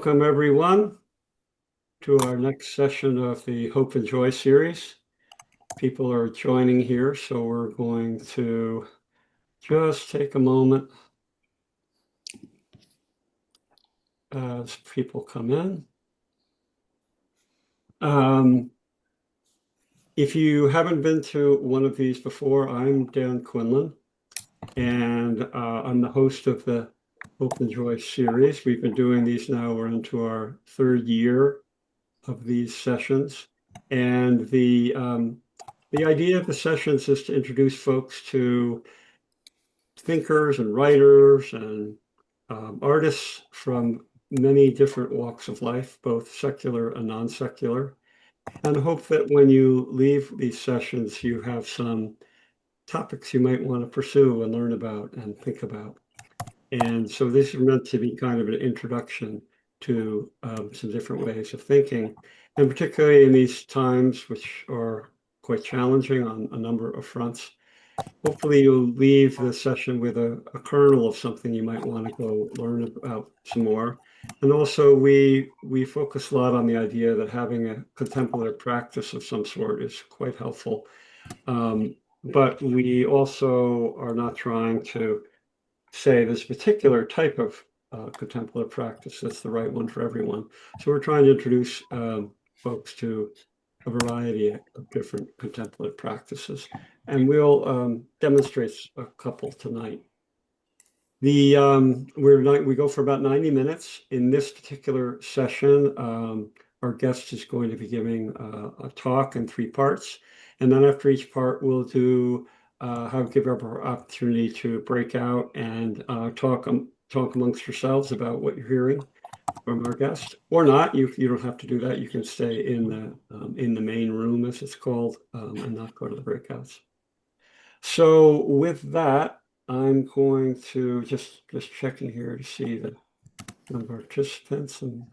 Welcome, everyone, to our next session of the Hope and Joy series. People are joining here, so we're going to just take a moment as people come in. If you haven't been to one of these before, I'm Dan Quinlan, and I'm the host of the Hope and Joy series. We've been doing these now. We're into our third year of these sessions. And the idea of the sessions is to introduce folks to thinkers and writers and artists from many different walks of life, both secular and non-secular, and hope that when you leave these sessions, you have some topics you might want to pursue and learn about and think about. And so this is meant to be kind of an introduction to some different ways of thinking, and particularly in these times, which are quite challenging on a number of fronts. Hopefully you'll leave the session with a kernel of something you might want to go learn about some more. And also we focus a lot on the idea that having a contemplative practice of some sort is quite helpful. But we also are not trying to say this particular type of contemplative practice that's the right one for everyone. So we're trying to introduce folks to a variety of different contemplative practices, and we'll demonstrate a couple tonight. We go for about 90 minutes. In this particular session, our guest is going to be giving a talk in 3 parts, and then after each part, we'll give everyone an opportunity to break out and talk amongst yourselves about what you're hearing from our guest, or not. You don't have to do that. You can stay in the main room, as it's called, and not go to the breakouts. So with that, I'm going to just checking here to see the number of participants and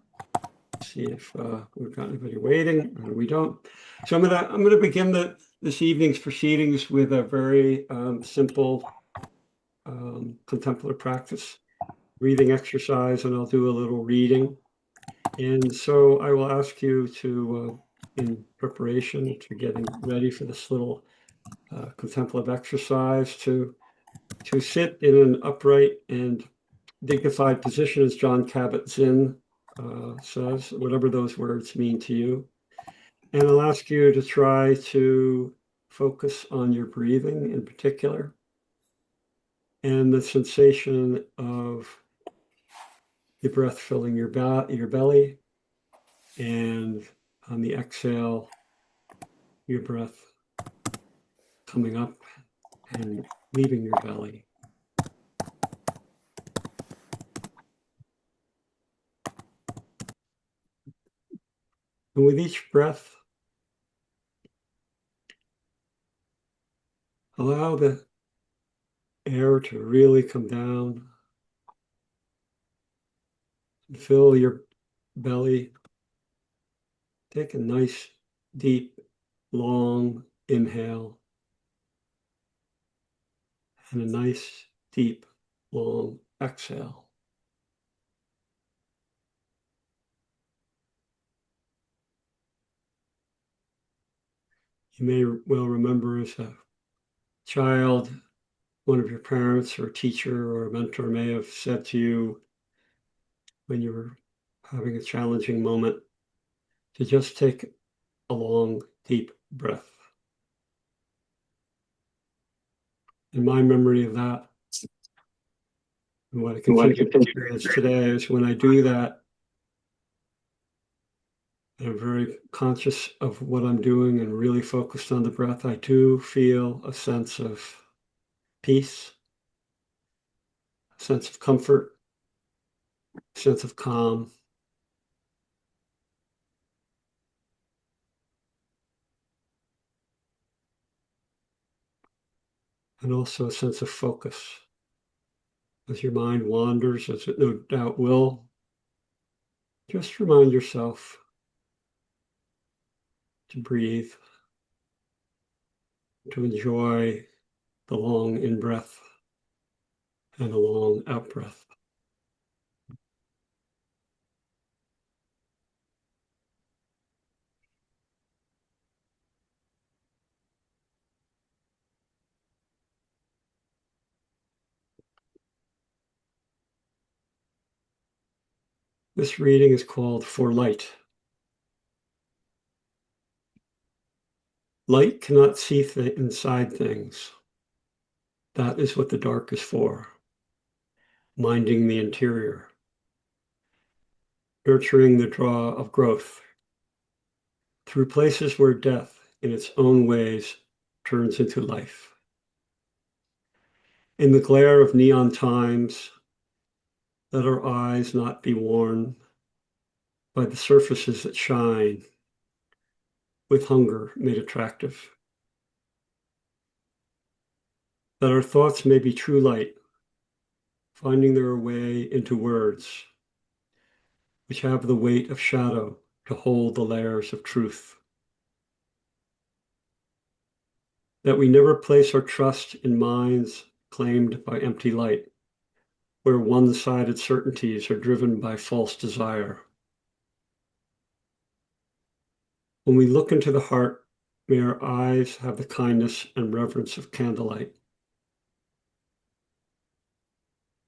see if we've got anybody waiting, or we don't. So I'm gonna begin this evening's proceedings with a very simple contemplative practice, breathing exercise, and I'll do a little reading. And so I will ask you to, in preparation to getting ready for this little contemplative exercise, to sit in an upright and dignified position, as John Kabat-Zinn says, whatever those words mean to you. And I'll ask you to try to focus on your breathing in particular, and the sensation of the breath filling your belly, and on the exhale, your breath coming up and leaving your belly. And with each breath, allow the air to really come down and fill your belly. Take a nice, deep, long inhale and a nice, deep, long exhale. You may well remember as a child, one of your parents or a teacher or a mentor may have said to you when you were having a challenging moment to just take a long, deep breath. And my memory of that, and what I continue to experience today, is when I do that, and I'm very conscious of what I'm doing and really focused on the breath, I do feel a sense of peace, a sense of comfort, a sense of calm. And also a sense of focus. As your mind wanders, as it no doubt will, just remind yourself to breathe, to enjoy the long in-breath and the long out-breath. This reading is called For Light. Light cannot see inside things. That is what the dark is for, minding the interior, nurturing the draw of growth through places where death, in its own ways, turns into life. In the glare of neon times, let our eyes not be worn by the surfaces that shine with hunger made attractive. That our thoughts may be true light, finding their way into words, which have the weight of shadow to hold the layers of truth. That we never place our trust in minds claimed by empty light, where one-sided certainties are driven by false desire. When we look into the heart, may our eyes have the kindness and reverence of candlelight.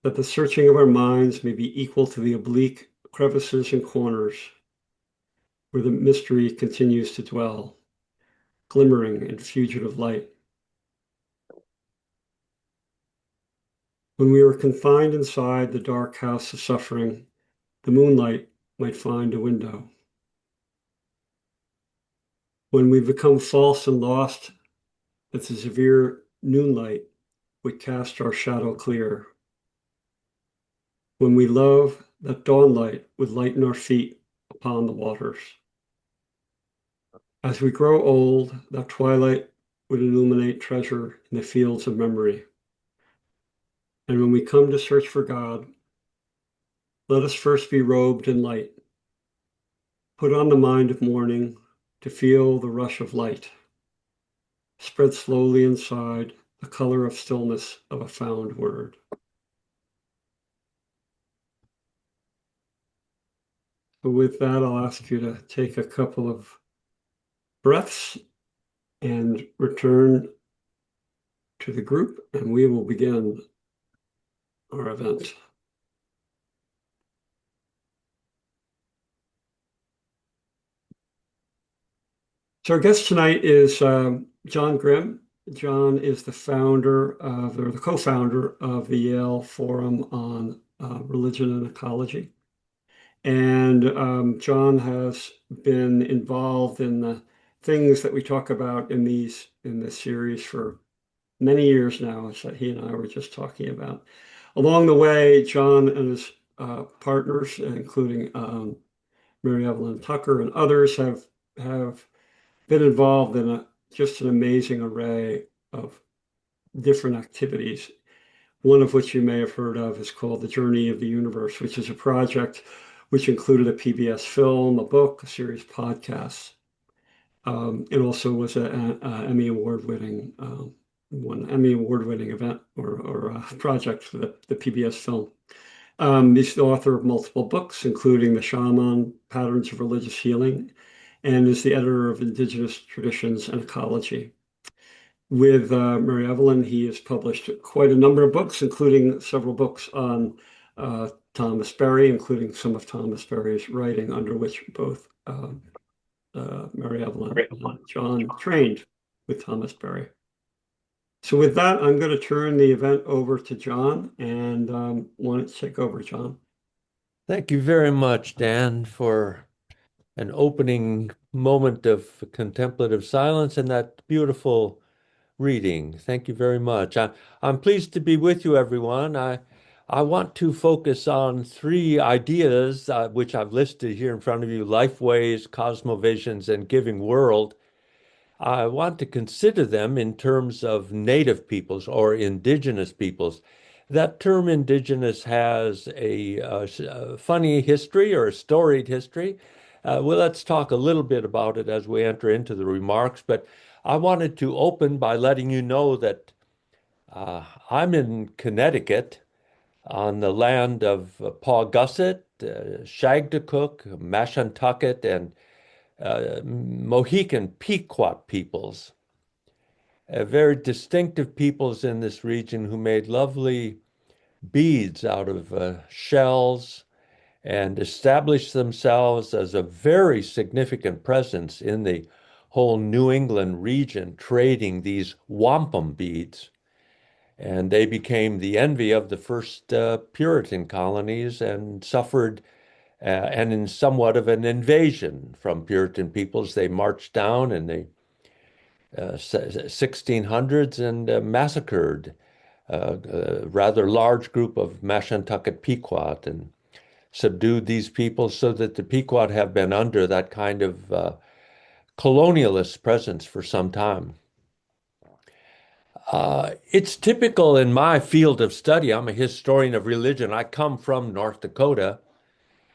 That the searching of our minds may be equal to the oblique crevices and corners where the mystery continues to dwell, glimmering in fugitive light. When we are confined inside the dark house of suffering, the moonlight might find a window. When we become false and lost, that the severe noonlight would cast our shadow clear. When we love, that dawnlight would lighten our feet upon the waters. As we grow old, that twilight would illuminate treasure in the fields of memory. And when we come to search for God, let us first be robed in light. Put on the mind of morning to feel the rush of light. Spread slowly inside the color of stillness of a found word. So with that, I'll ask you to take a couple of breaths and return to the group, and we will begin our event. So our guest tonight is John Grimm. John is the founder of, or the co-founder of the Yale Forum on Religion and Ecology. And John has been involved in the things that we talk about in this series for many years now, as he and I were just talking about. Along the way, John and his partners, including Mary Evelyn Tucker and others, have been involved in just an amazing array of different activities. One of which you may have heard of is called The Journey of the Universe, which is a project which included a PBS film, a book, a series of podcasts. It also was an Emmy Award-winning event or project for the PBS film. He's the author of multiple books, including The Shaman, Patterns of Religious Healing, and is the editor of Indigenous Traditions and Ecology. With Mary Evelyn, he has published quite a number of books, including several books on Thomas Berry, including some of Thomas Berry's writing, under which both Mary Evelyn and John trained with Thomas Berry. So with that, I'm going to turn the event over to John, and want to take over, John. Thank you very much, Dan, for an opening moment of contemplative silence and that beautiful reading. Thank you very much. I'm pleased to be with you, everyone. I want to focus on three ideas, which I've listed here in front of you: Lifeways, Cosmovisions, and Giving World. I want to consider them in terms of native peoples or indigenous peoples. That term indigenous has a funny history or a storied history. Well, let's talk a little bit about it as we enter into the remarks, but I wanted to open by letting you know that I'm in Connecticut on the land of Pawgusset, Shagdacook, Mashantucket, and Mohican Pequot peoples, very distinctive peoples in this region who made lovely beads out of shells and established themselves as a very significant presence in the whole New England region, trading these wampum beads. And they became the envy of the first Puritan colonies and suffered and in somewhat of an invasion from Puritan peoples. They marched down in the 1600s and massacred a rather large group of Mashantucket Pequot and subdued these people, so that the Pequot have been under that kind of colonialist presence for some time. It's typical in my field of study. I'm a historian of religion. I come from North Dakota,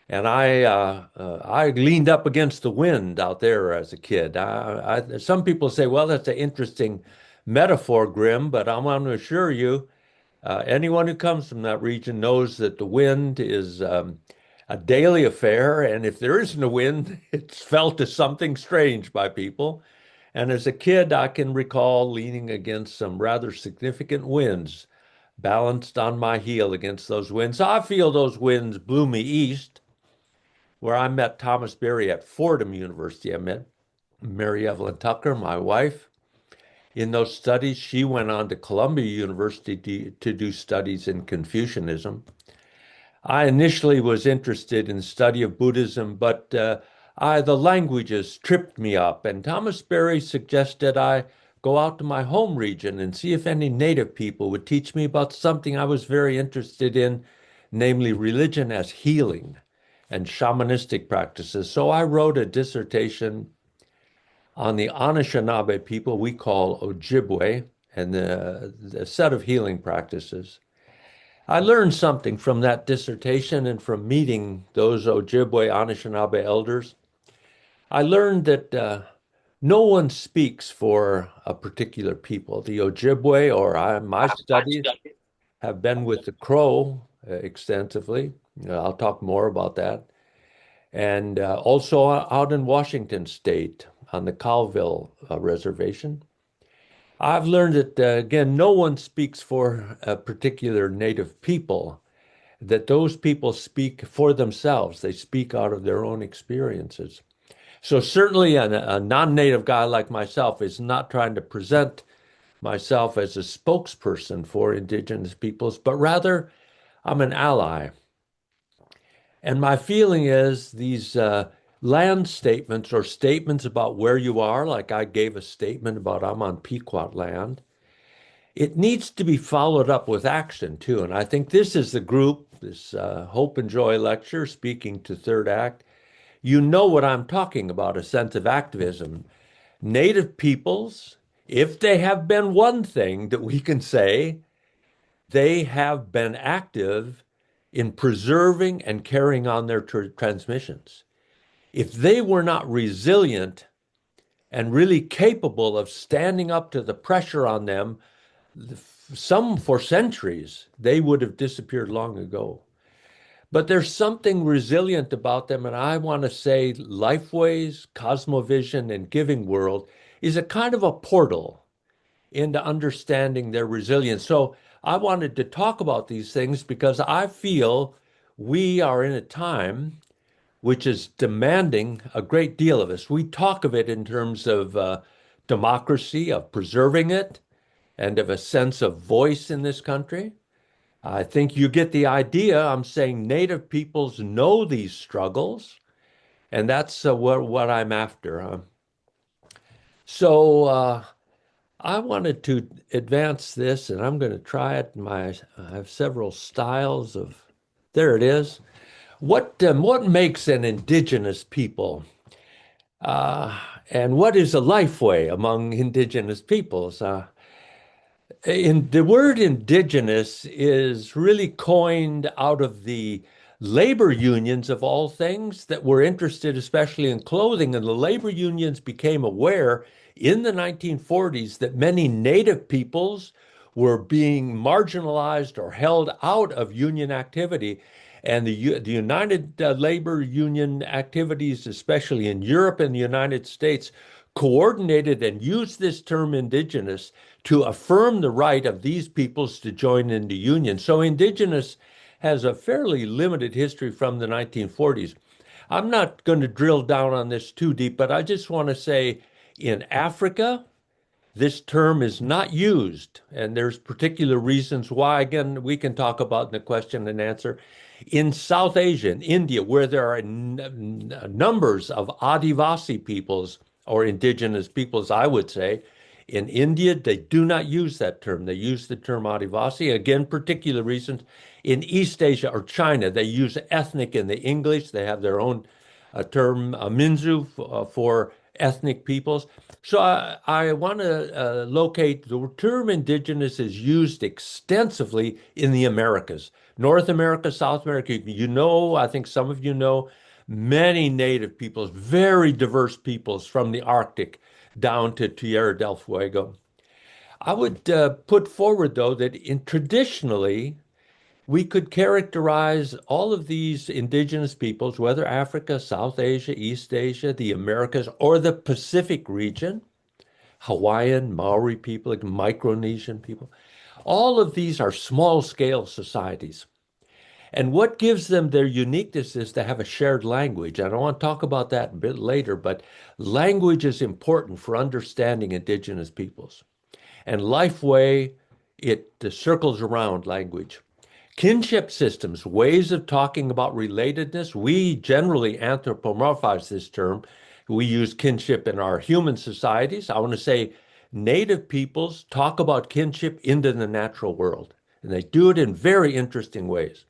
and I leaned up against the wind out there as a kid. Some people say, well, that's an interesting metaphor, Grim, but I want to assure you, anyone who comes from that region knows that the wind is a daily affair, and if there isn't a wind, it's felt as something strange by people. And as a kid, I can recall leaning against some rather significant winds, balanced on my heel against those winds. I feel those winds blew me east, where I met Thomas Berry at Fordham University. I met Mary Evelyn Tucker, my wife. In those studies, she went on to Columbia University to do studies in Confucianism. I initially was interested in the study of Buddhism, but the languages tripped me up, and Thomas Berry suggested I go out to my home region and see if any native people would teach me about something I was very interested in, namely religion as healing and shamanistic practices. So I wrote a dissertation on the Anishinaabe people we call Ojibwe and the set of healing practices. I learned something from that dissertation and from meeting those Ojibwe Anishinaabe elders. I learned that no one speaks for a particular people. The Ojibwe, my studies have been with the Crow extensively. I'll talk more about that. And also out in Washington State on the Colville Reservation. I've learned that, again, no one speaks for a particular native people, that those people speak for themselves. They speak out of their own experiences. So certainly a non-native guy like myself is not trying to present myself as a spokesperson for Indigenous peoples, but rather I'm an ally. And my feeling is these land statements or statements about where you are, like I gave a statement about I'm on Pequot land, it needs to be followed up with action too. And I think this is the group, this Hope and Joy lecture, speaking to Third Act. You know what I'm talking about, a sense of activism. Native peoples, if they have been one thing that we can say, they have been active in preserving and carrying on their transmissions. If they were not resilient and really capable of standing up to the pressure on them, some for centuries, they would have disappeared long ago. But there's something resilient about them, and I want to say Lifeways, Cosmovision, and Giving World is a kind of a portal into understanding their resilience. So I wanted to talk about these things because I feel we are in a time which is demanding a great deal of us. We talk of it in terms of democracy, of preserving it, and of a sense of voice in this country. I think you get the idea. I'm saying Native peoples know these struggles, and that's what I'm after. So I wanted to advance this, and I'm going to try it. I have several styles of, there it is. What makes an indigenous people? And what is a life way among indigenous peoples? The word indigenous is really coined out of the labor unions of all things that were interested especially in clothing. And the labor unions became aware in the 1940s that many native peoples were being marginalized or held out of union activity. And the United Labor Union activities, especially in Europe and the United States, coordinated and used this term indigenous to affirm the right of these peoples to join into unions. So indigenous has a fairly limited history from the 1940s. I'm not going to drill down on this too deep, but I just want to say in Africa, this term is not used, and there's particular reasons why. Again, we can talk about in the question and answer. In South Asia, in India, where there are numbers of Adivasi peoples or indigenous peoples, I would say, in India, they do not use that term. They use the term Adivasi. Again, particular reasons. In East Asia or China, they use ethnic in the English. They have their own term, Minzu, for ethnic peoples. So I want to locate the term indigenous is used extensively in the Americas, North America, South America. You know, I think some of you know, many native peoples, very diverse peoples from the Arctic down to Tierra del Fuego. I would put forward, though, that traditionally we could characterize all of these indigenous peoples, whether Africa, South Asia, East Asia, the Americas, or the Pacific region, Hawaiian, Maori people, like Micronesian people. All of these are small-scale societies. And what gives them their uniqueness is to have a shared language. And I want to talk about that a bit later, but language is important for understanding indigenous peoples. And Lifeway, it circles around language. Kinship systems, ways of talking about relatedness. We generally anthropomorphize this term. We use kinship in our human societies. I want to say native peoples talk about kinship into the natural world, and they do it in very interesting ways.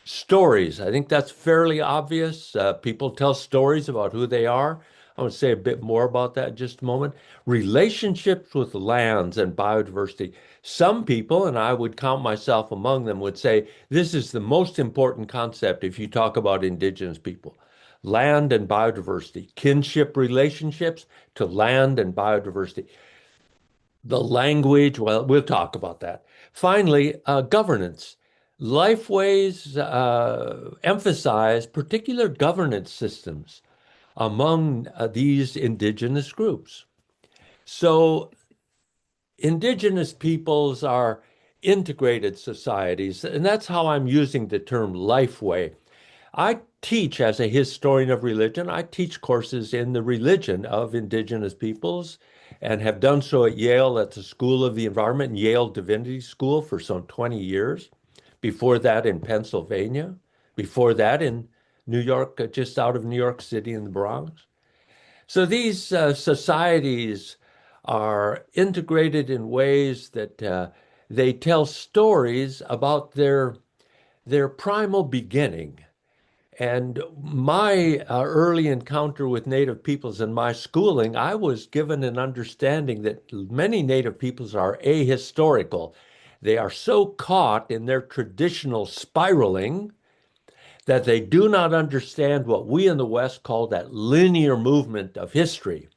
Stories, I think that's fairly obvious. People tell stories about who they are. I want to say a bit more about that in just a moment. Relationships with lands and biodiversity. Some people, and I would count myself among them, would say this is the most important concept if you talk about indigenous people. Land and biodiversity, kinship relationships to land and biodiversity. The language, well, we'll talk about that. Finally, governance. Lifeways emphasize particular governance systems among these indigenous groups. So indigenous peoples are integrated societies, and that's how I'm using the term Lifeway. I teach as a historian of religion. I teach courses in the religion of indigenous peoples and have done so at Yale at the School of the Environment and Yale Divinity School for some 20 years. Before that in Pennsylvania. Before that in New York, just out of New York City in the Bronx. So these societies are integrated in ways that they tell stories about their primal beginning. And my early encounter with Native peoples in my schooling, I was given an understanding that many Native peoples are ahistorical. They are so caught in their traditional spiraling that they do not understand what we in the West call that linear movement of history.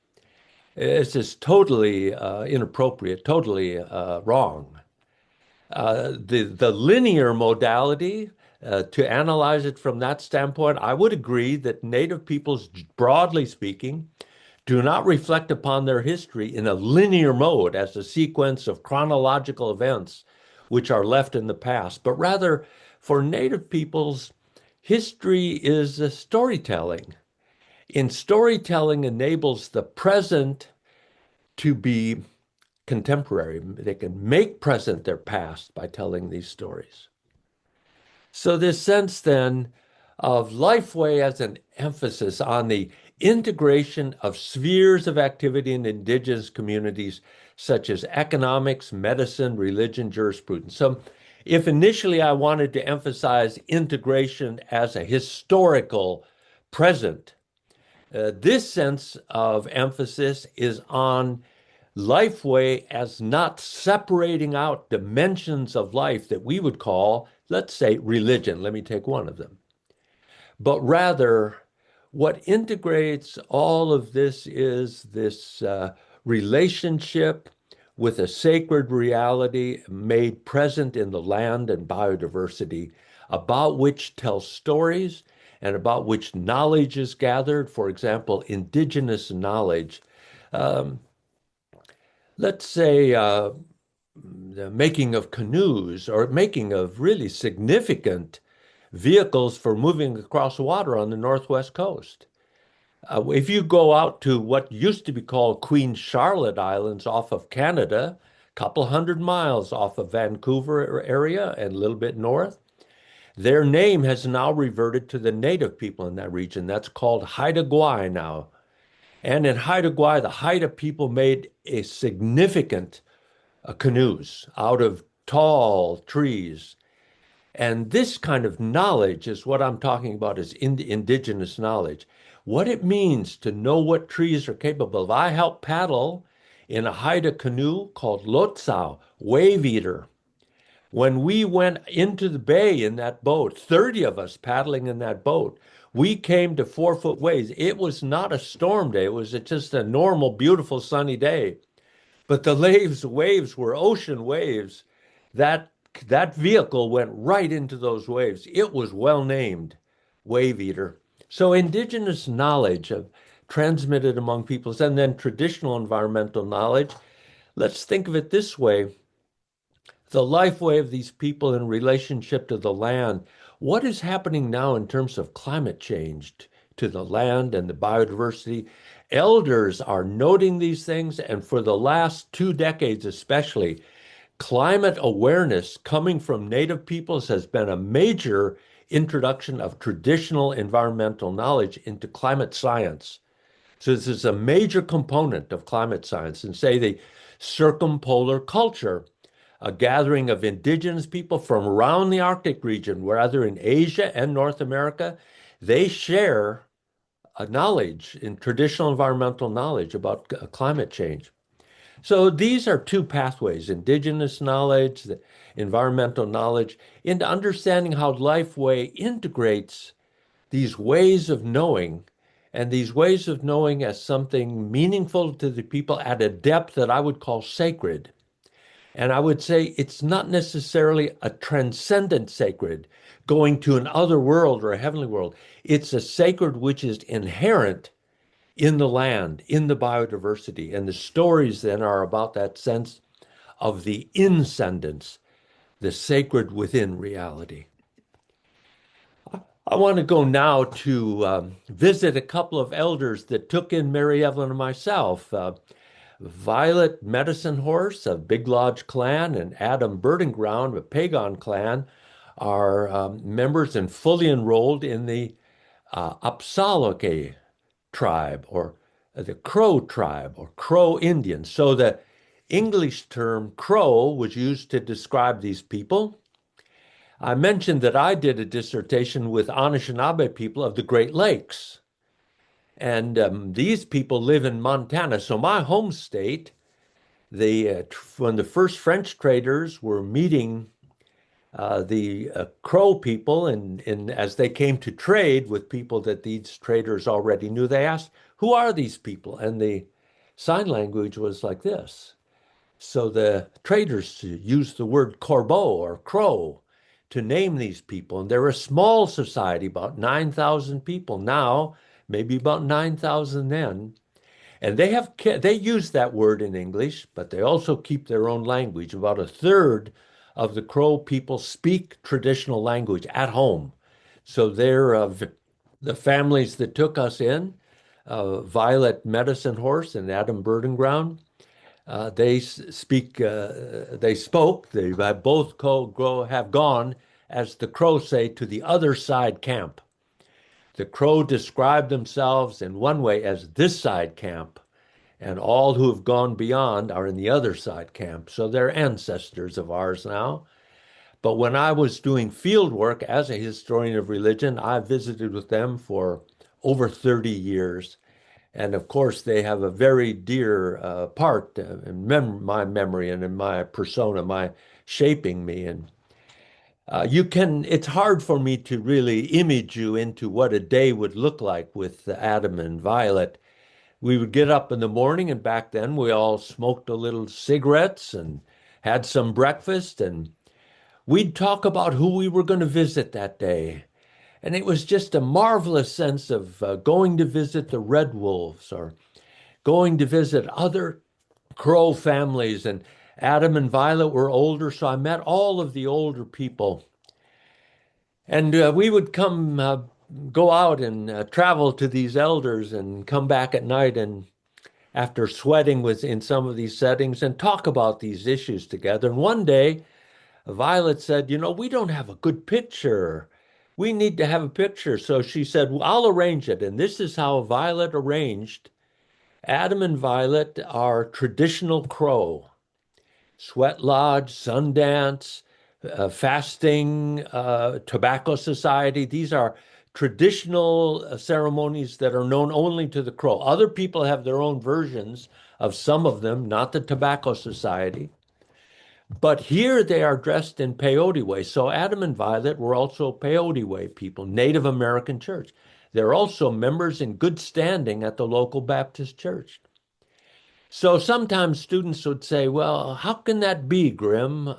It's just totally inappropriate, totally wrong. The linear modality, to analyze it from that standpoint, I would agree that Native peoples, broadly speaking, do not reflect upon their history in a linear mode as a sequence of chronological events which are left in the past, but rather for Native peoples, history is a storytelling. And storytelling enables the present to be contemporary. They can make present their past by telling these stories. So this sense then of Lifeway as an emphasis on the integration of spheres of activity in indigenous communities, such as economics, medicine, religion, jurisprudence. So if initially I wanted to emphasize integration as a historical present, this sense of emphasis is on Lifeway as not separating out dimensions of life that we would call, let's say, religion. Let me take one of them. But rather, what integrates all of this is this relationship with a sacred reality made present in the land and biodiversity, about which tells stories and about which knowledge is gathered. For example, indigenous knowledge. Let's say the making of canoes or making of really significant vehicles for moving across water on the northwest coast. If you go out to what used to be called Queen Charlotte Islands off of Canada, a couple 100 miles off of Vancouver area and a little bit north, their name has now reverted to the native people in that region. That's called Haida Gwaii now. And in Haida Gwaii, the Haida people made a significant canoes out of tall trees. And this kind of knowledge is what I'm talking about as indigenous knowledge. What it means to know what trees are capable of. I helped paddle in a Haida canoe called Lotsau, wave eater. When we went into the bay in that boat, 30 of us paddling in that boat, we came to 4-foot waves. It was not a storm day. It was just a normal, beautiful, sunny day. But the waves were ocean waves. That vehicle went right into those waves. It was well named Wave Eater. So indigenous knowledge of transmitted among peoples and then traditional environmental knowledge. Let's think of it this way. The lifeway of these people in relationship to the land. What is happening now in terms of climate change to the land and the biodiversity? Elders are noting these things, and for the last 2 decades especially, climate awareness coming from Native peoples has been a major introduction of traditional environmental knowledge into climate science. So this is a major component of climate science, and say the circumpolar culture, a gathering of indigenous people from around the Arctic region, whether in Asia and North America, they share a knowledge in traditional environmental knowledge about climate change. So these are 2 pathways, indigenous knowledge, the environmental knowledge, into understanding how Lifeway integrates these ways of knowing, and these ways of knowing as something meaningful to the people at a depth that I would call sacred. And I would say it's not necessarily a transcendent sacred, going to an other world or a heavenly world. It's a sacred which is inherent in the land, in the biodiversity. And the stories then are about that sense of the inscendence, the sacred within reality. I want to go now to visit a couple of elders that took in Mary Evelyn and myself. Violet Medicine Horse of Big Lodge clan and Adam Birding Ground of Pagon clan are members and fully enrolled in the Apsaalooka tribe, or the Crow tribe, or Crow Indians. So the English term Crow was used to describe these people. I mentioned that I did a dissertation with Anishinaabe people of the Great Lakes. And these people live in Montana. So my home state, when the first French traders were meeting the Crow people, and as they came to trade with people that these traders already knew, they asked, "Who are these people?" And the sign language was like this. So the traders used the word corbeau or crow to name these people. And they're a small society, about 9,000 people now, maybe about 9,000 then. And they use that word in English, but they also keep their own language. About a third of the Crow people speak traditional language at home. So they're the families that took us in, Violet Medicine Horse and Adam Birding Ground. They both have gone, as the Crow say, to the other side camp. The Crow describe themselves in one way as this side camp, and all who have gone beyond are in the other side camp. So they're ancestors of ours now. But when I was doing field work as a historian of religion, I visited with them for over 30 years. And of course, they have a very dear part in my memory and in my persona, my shaping me. And it's hard for me to really image you into what a day would look like with Adam and Violet. We would get up in the morning, and back then we all smoked a little cigarettes and had some breakfast, and we'd talk about who we were going to visit that day. And it was just a marvelous sense of going to visit the Red Wolves or going to visit other Crow families. And Adam and Violet were older, so I met all of the older people. And we would go out and travel to these elders and come back at night and after sweating with in some of these settings and talk about these issues together. And one day, Violet said, we don't have a good picture. We need to have a picture. So she said, well, I'll arrange it. And this is how Violet arranged. Adam and Violet are traditional Crow, sweat lodge, Sundance, fasting, tobacco society. These are traditional ceremonies that are known only to the Crow. Other people have their own versions of some of them, not the tobacco society. But here they are dressed in peyote way. So Adam and Violet were also peyote way people, Native American church. They're also members in good standing at the local Baptist church. So sometimes students would say, well, how can that be, Grim?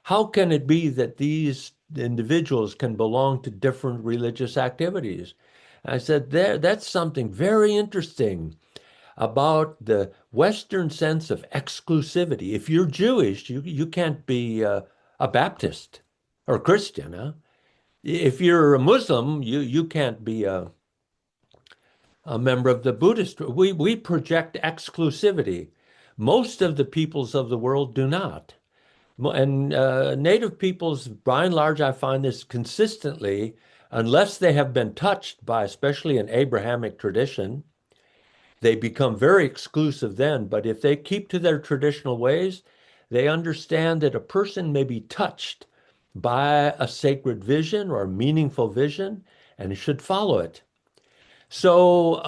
How can it be that these individuals can belong to different religious activities? I said, that's something very interesting about the Western sense of exclusivity. If you're Jewish, you can't be a Baptist or Christian. Huh? If you're a Muslim, you can't be a member of the Buddhist. We project exclusivity. Most of the peoples of the world do not. And native peoples, by and large, I find this consistently, unless they have been touched by, especially an Abrahamic tradition, they become very exclusive then. But if they keep to their traditional ways, they understand that a person may be touched by a sacred vision or a meaningful vision and should follow it. So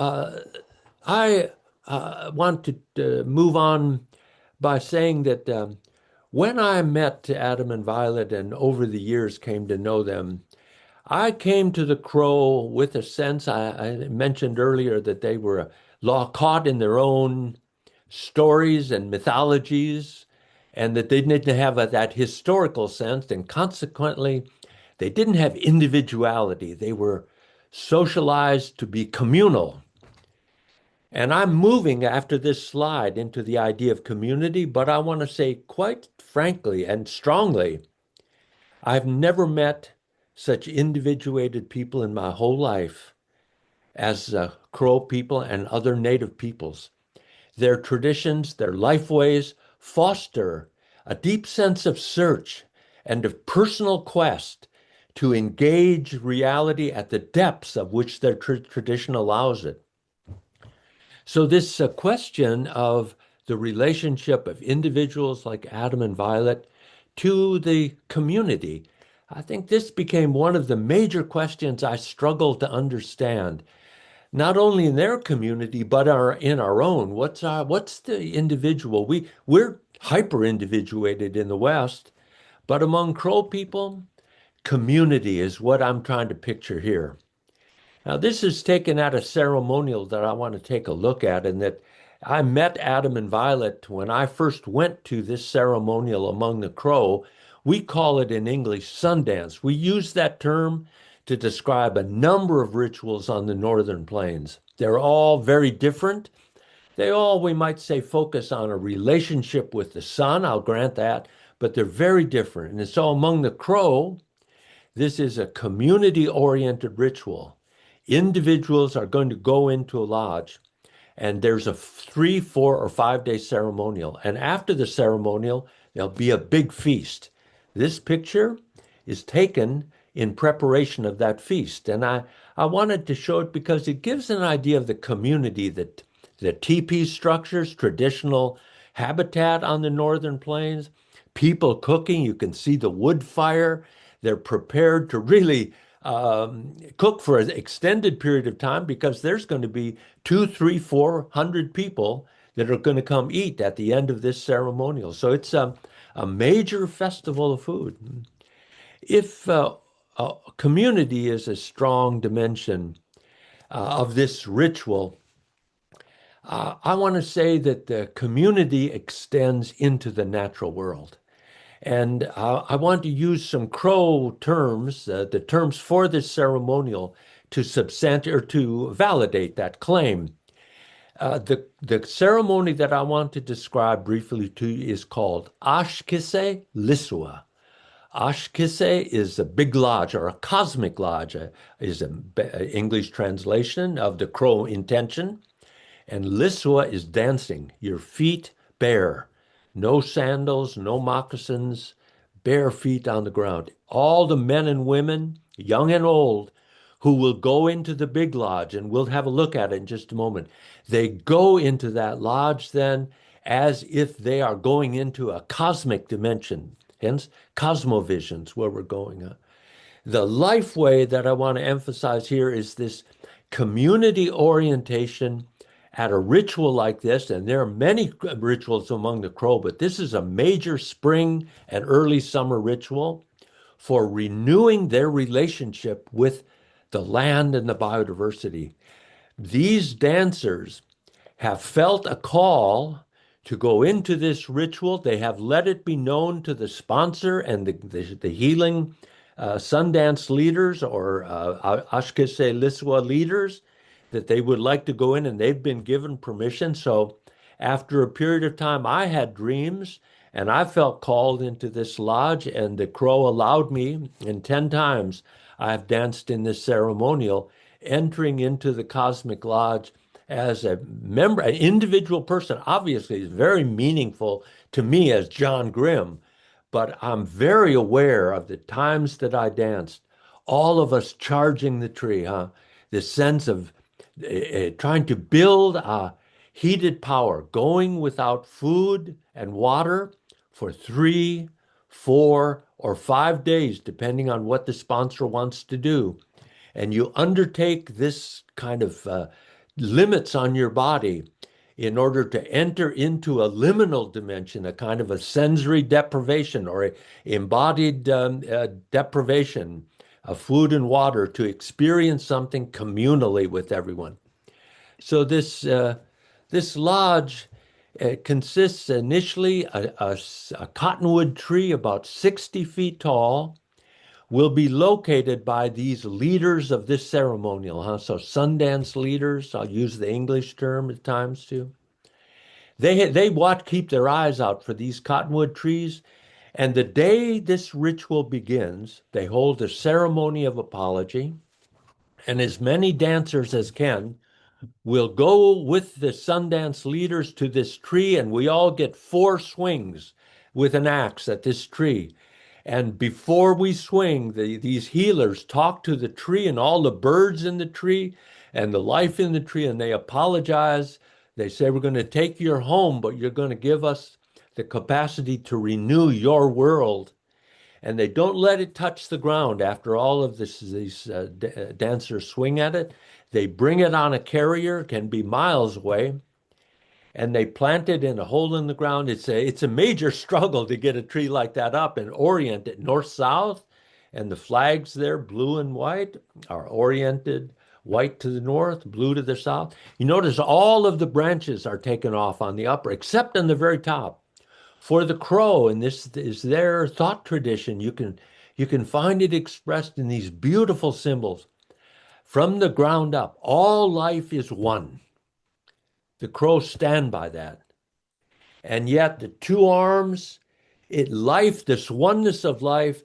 I want to move on by saying that when I met Adam and Violet and over the years came to know them, I came to the Crow with a sense, I mentioned earlier that they were caught in their own stories and mythologies, and that they didn't have that historical sense, and consequently, they didn't have individuality. They were socialized to be communal. And I'm moving after this slide into the idea of community, but I want to say quite frankly and strongly, I've never met such individuated people in my whole life as Crow people and other native peoples. Their traditions, their lifeways foster a deep sense of search and of personal quest to engage reality at the depths of which their tradition allows it. So this question of the relationship of individuals like Adam and Violet to the community, I think this became one of the major questions I struggled to understand, not only in their community, but in our own. What's the individual? We're hyper individuated in the West, but among Crow people, community is what I'm trying to picture here. Now, this is taken at a ceremonial that I want to take a look at, and that I met Adam and Violet when I first went to this ceremonial among the Crow. We call it in English Sundance. We use that term to describe a number of rituals on the Northern Plains. They're all very different. They all, we might say, focus on a relationship with the sun. I'll grant that, but they're very different. And so among the Crow, this is a community-oriented ritual. Individuals are going to go into a lodge, and there's a 3, 4, or 5 day ceremonial. And after the ceremonial, there'll be a big feast. This picture is taken in preparation of that feast. And I wanted to show it because it gives an idea of the community, that the teepee structures, traditional habitat on the Northern Plains, people cooking. You can see the wood fire. They're prepared to really cook for an extended period of time because there's going to be 2, 3, 400 people that are going to come eat at the end of this ceremonial. So it's a major festival of food. If community is a strong dimension of this ritual, I want to say that the community extends into the natural world. And I want to use some Crow terms, the terms for this ceremonial, to validate that claim. The ceremony that I want to describe briefly to you is called Ashkise Lisua. Ashkise is a big lodge or a cosmic lodge, is an English translation of the crow intention. And Liswa is dancing, your feet bare, no sandals, no moccasins, bare feet on the ground. All the men and women, young and old, who will go into the big lodge, and we'll have a look at it in just a moment. They go into that lodge then as if they are going into a cosmic dimension, hence Cosmovisions, where we're going. The life way that I want to emphasize here is this community orientation at a ritual like this, and there are many rituals among the Crow, but this is a major spring and early summer ritual for renewing their relationship with the land and the biodiversity. These dancers have felt a call to go into this ritual. They have let it be known to the sponsor and the healing Sundance leaders or Ashkese Liswa leaders that they would like to go in, and they've been given permission. So after a period of time, I had dreams and I felt called into this lodge, and the Crow allowed me, and 10 times I've danced in this ceremonial, entering into the Cosmic Lodge as a member, an individual person. Obviously, is very meaningful to me as John Grimm, but I'm very aware of the times that I danced, all of us charging the tree, huh? This sense of trying to build a heated power, going without food and water for 3, 4, or 5 days, depending on what the sponsor wants to do. And you undertake this kind of limits on your body in order to enter into a liminal dimension, a kind of a sensory deprivation or a embodied deprivation of food and water to experience something communally with everyone. So this lodge consists initially a cottonwood tree about 60 feet tall, will be located by these leaders of this ceremonial, huh? So Sundance leaders, I'll use the English term at times too. They keep their eyes out for these cottonwood trees, and the day this ritual begins, they hold a ceremony of apology, and as many dancers as can will go with the Sundance leaders to this tree, and we all get 4 swings with an axe at this tree. And before we swing, these healers talk to the tree and all the birds in the tree and the life in the tree, and they apologize. They say, we're going to take your home, but you're going to give us the capacity to renew your world. And they don't let it touch the ground after all of these dancers swing at it. They bring it on a carrier, can be miles away, and they plant it in a hole in the ground. It's a major struggle to get a tree like that up and orient it north-south. And the flags there, blue and white, are oriented white to the north, blue to the south. You notice all of the branches are taken off on the upper, except on the very top. For the Crow, and this is their thought tradition, you can find it expressed in these beautiful symbols. From the ground up, all life is one. The Crows stand by that. And yet the 2 arms, this oneness of life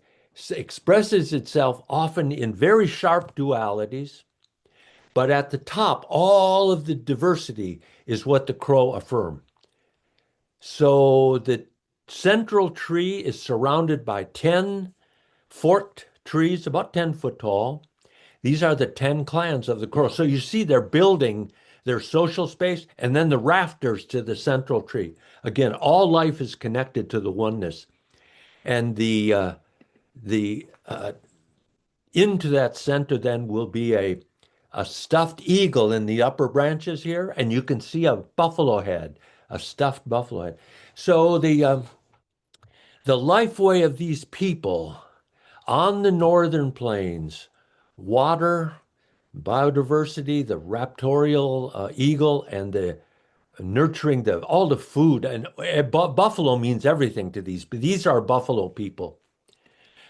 expresses itself often in very sharp dualities. But at the top, all of the diversity is what the Crow affirm. So the central tree is surrounded by 10 forked trees, about 10 foot tall. These are the 10 clans of the Crow. So you see they're building their social space, and then the rafters to the central tree. Again, all life is connected to the oneness. And the into that center then will be a stuffed eagle in the upper branches here, and you can see a buffalo head, a stuffed buffalo head. So the life way of these people on the northern plains, water, biodiversity, the raptorial eagle, and the nurturing all the food. And buffalo means everything to these. These are buffalo people.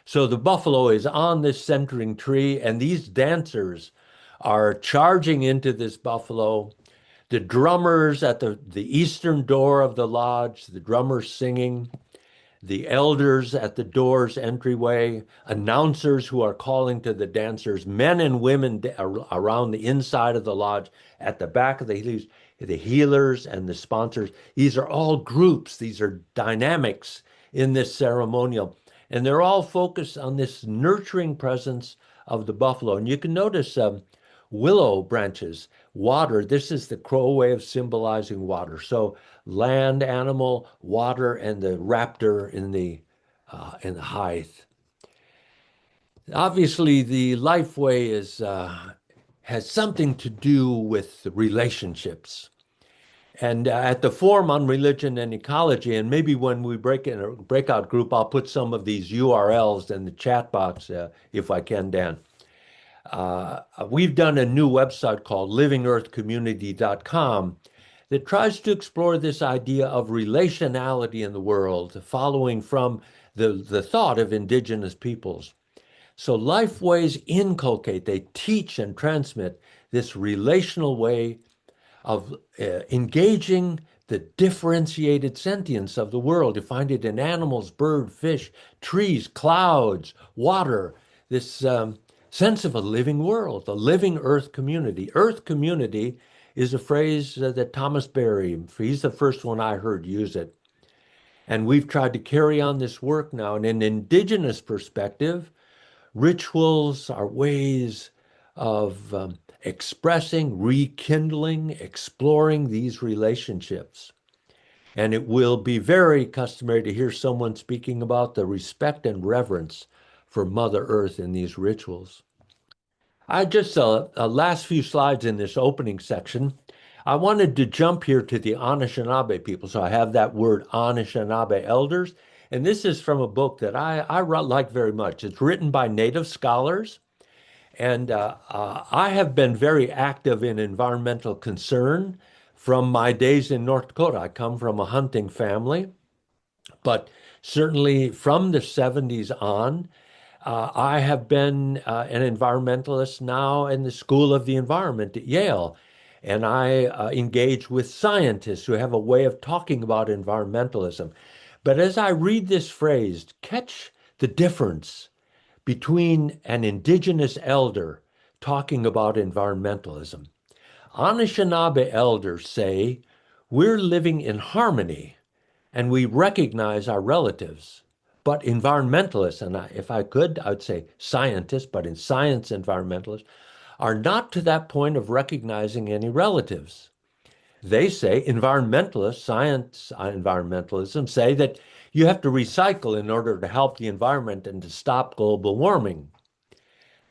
So the buffalo is on this centering tree, and these dancers are charging into this buffalo. The drummers at the eastern door of the lodge, the drummers singing. the elders at the doors entryway, announcers who are calling to the dancers, men and women around the inside of the lodge, at the back of the healers and the sponsors. These are all groups, these are dynamics in this ceremonial. And they're all focused on this nurturing presence of the buffalo. And you can notice willow branches, water. This is the Crow way of symbolizing water. So land, animal, water, and the raptor in the height. Obviously, the Lifeway has something to do with the relationships. And at the Forum on Religion and Ecology, and maybe when we break in a breakout group, I'll put some of these URLs in the chat box if I can, Dan. We've done a new website called livingearthcommunity.com that tries to explore this idea of relationality in the world, following from the thought of indigenous peoples. So Lifeways inculcate, they teach and transmit this relational way of engaging the differentiated sentience of the world. You find it in animals, birds, fish, trees, clouds, water, this sense of a living world, a living earth community. Earth community is a phrase that Thomas Berry, he's the first one I heard use it. And we've tried to carry on this work now in an indigenous perspective. Rituals are ways of expressing, rekindling, exploring these relationships. And it will be very customary to hear someone speaking about the respect and reverence for Mother Earth in these rituals. I just last few slides in this opening section. I wanted to jump here to the Anishinaabe people. So I have that word Anishinaabe elders. And this is from a book that I like very much. It's written by Native scholars. And I have been very active in environmental concern from my days in North Dakota. I come from a hunting family, but certainly from the 70s on, I have been an environmentalist now in the School of the Environment at Yale. And I engage with scientists who have a way of talking about environmentalism. But as I read this phrase, catch the difference between an indigenous elder talking about environmentalism. Anishinaabe elders say, we're living in harmony and we recognize our relatives. But environmentalists, and if I could, I would say scientists, but in science, environmentalists, are not to that point of recognizing any relatives. They say, environmentalists, science environmentalism, say that you have to recycle in order to help the environment and to stop global warming.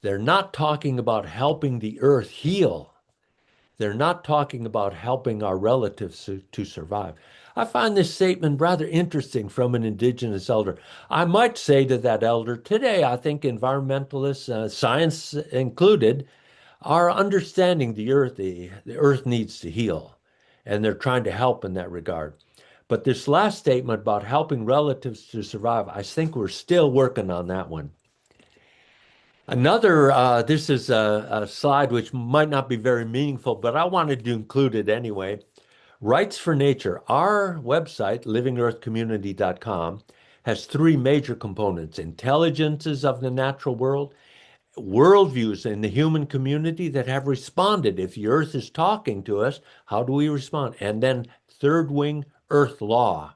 They're not talking about helping the earth heal. They're not talking about helping our relatives to survive. I find this statement rather interesting from an indigenous elder. I might say to that elder, today I think environmentalists, science included, are understanding the earth needs to heal, and they're trying to help in that regard. But this last statement about helping relatives to survive, I think we're still working on that one. This is a slide which might not be very meaningful, but I wanted to include it anyway. Rights for Nature. Our website, livingearthcommunity.com, has three major components: intelligences of the natural world, worldviews in the human community that have responded. If the earth is talking to us, how do we respond? And then third wing, earth law.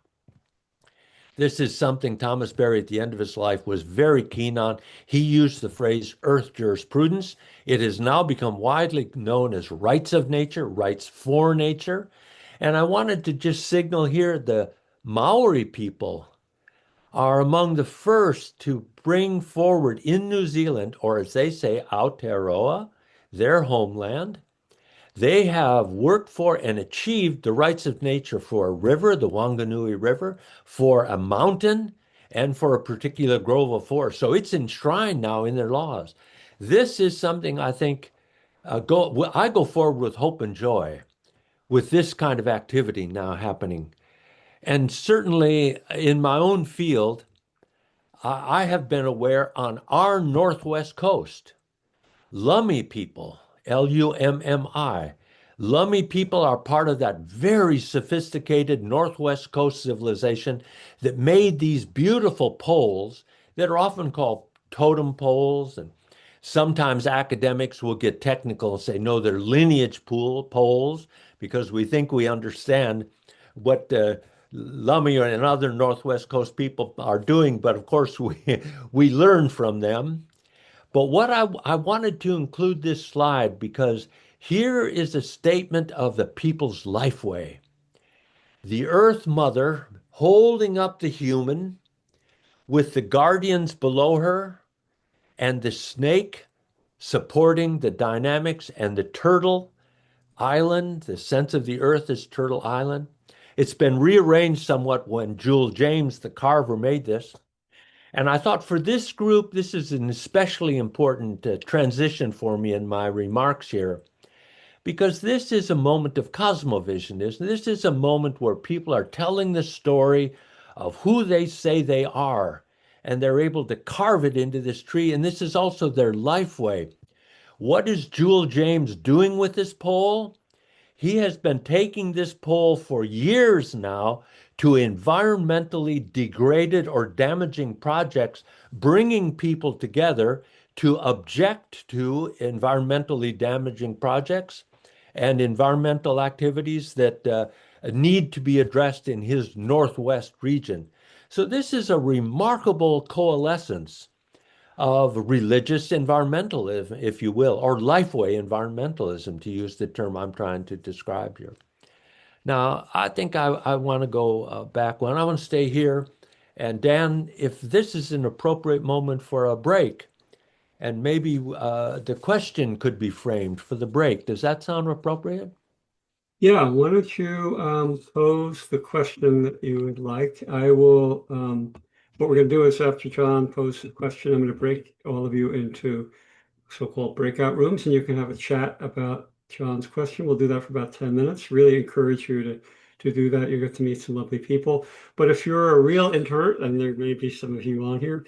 This is something Thomas Berry at the end of his life was very keen on. He used the phrase earth jurisprudence. It has now become widely known as rights of nature, rights for nature. And I wanted to just signal here the Maori people are among the first to bring forward in New Zealand, or as they say, Aotearoa, their homeland. They have worked for and achieved the rights of nature for a river, the Wanganui River, for a mountain, and for a particular grove of forest. So it's enshrined now in their laws. This is something I think I go forward with hope and joy with this kind of activity now happening. And certainly in my own field, I have been aware on our Northwest coast, Lummi people, Lummi, Lummi people are part of that very sophisticated Northwest Coast civilization that made these beautiful poles that are often called totem poles. And sometimes academics will get technical and say, no, they're lineage poles because we think we understand what Lummi and other Northwest Coast people are doing. But of course, we learn from them. But what I wanted to include this slide because here is a statement of the people's life way. The Earth Mother holding up the human with the guardians below her and the snake supporting the dynamics and the turtle island, the sense of the earth is Turtle Island. It's been rearranged somewhat when Jewel James, the carver, made this. And I thought for this group, this is an especially important transition for me in my remarks here, because this is a moment of cosmovision, isn't it? This is a moment where people are telling the story of who they say they are, and they're able to carve it into this tree. And this is also their life way. What is Jewel James doing with this pole? He has been taking this pole for years now to environmentally degraded or damaging projects, bringing people together to object to environmentally damaging projects and environmental activities that need to be addressed in his Northwest region. So this is a remarkable coalescence of religious environmentalism, if you will, or lifeway environmentalism, to use the term I'm trying to describe here. Now, I think I want to go back one. I want to stay here. And Dan, if this is an appropriate moment for a break, and maybe the question could be framed for the break. Does that sound appropriate? Yeah, why don't you pose the question that you would like? I will, what we're going to do is after John poses the question, I'm going to break all of you into so-called breakout rooms, and you can have a chat about John's question. We'll do that for about 10 minutes. Really encourage you to do that. You get to meet some lovely people. But if you're a real introvert, and there may be some of you on here,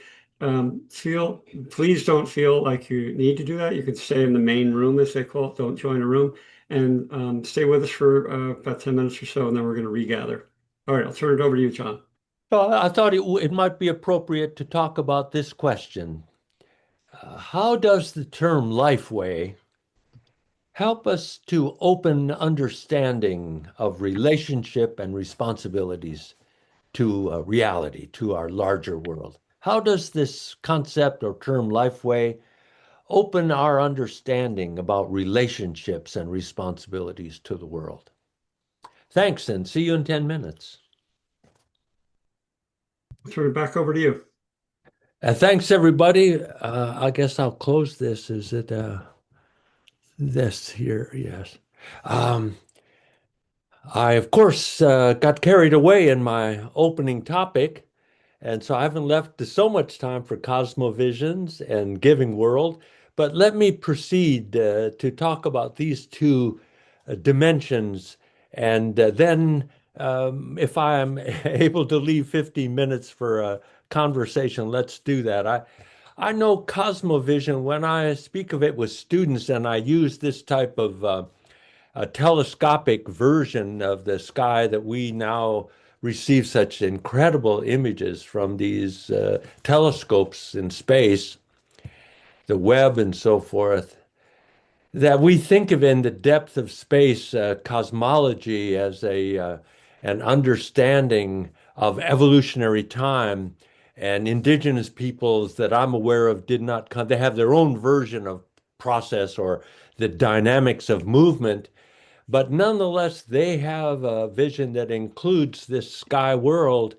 please don't feel like you need to do that. You can stay in the main room, as they call it. Don't join a room, and stay with us for about 10 minutes or so, and then we're going to regather. All right, I'll turn it over to you, John. So I thought it might be appropriate to talk about this question. How does the term lifeway help us to open understanding of relationship and responsibilities to reality, to our larger world? How does this concept or term lifeway open our understanding about relationships and responsibilities to the world? Thanks, and see you in 10 minutes. Turn it back over to you. Thanks, everybody. I guess I'll close this. Is it this here? Yes. I, of course, got carried away in my opening topic, and so I haven't left so much time for Cosmovisions and Giving World. But let me proceed to talk about these two dimensions. And then, if I am able to leave 15 minutes for a conversation, let's do that. I know Cosmovision, when I speak of it with students and I use this type of a telescopic version of the sky that we now receive such incredible images from these telescopes in space, the Webb and so forth, that we think of in the depth of space cosmology as an understanding of evolutionary time. And indigenous peoples that I'm aware of did not come, they have their own version of process or the dynamics of movement. But nonetheless, they have a vision that includes this sky world,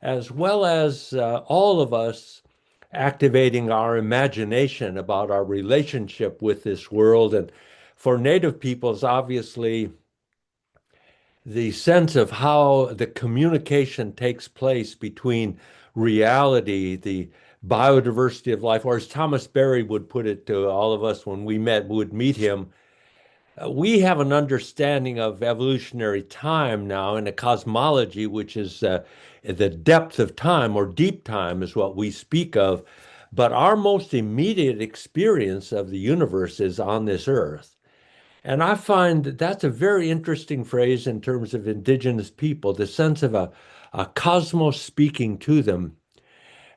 as well as all of us activating our imagination about our relationship with this world. And for Native peoples, obviously, the sense of how the communication takes place between reality, the biodiversity of life, or as Thomas Berry would put it to all of us when we would meet him, we have an understanding of evolutionary time now in a cosmology, which is the depth of time or deep time is what we speak of. But our most immediate experience of the universe is on this earth. And I find that that's a very interesting phrase in terms of indigenous people, the sense of a cosmos speaking to them.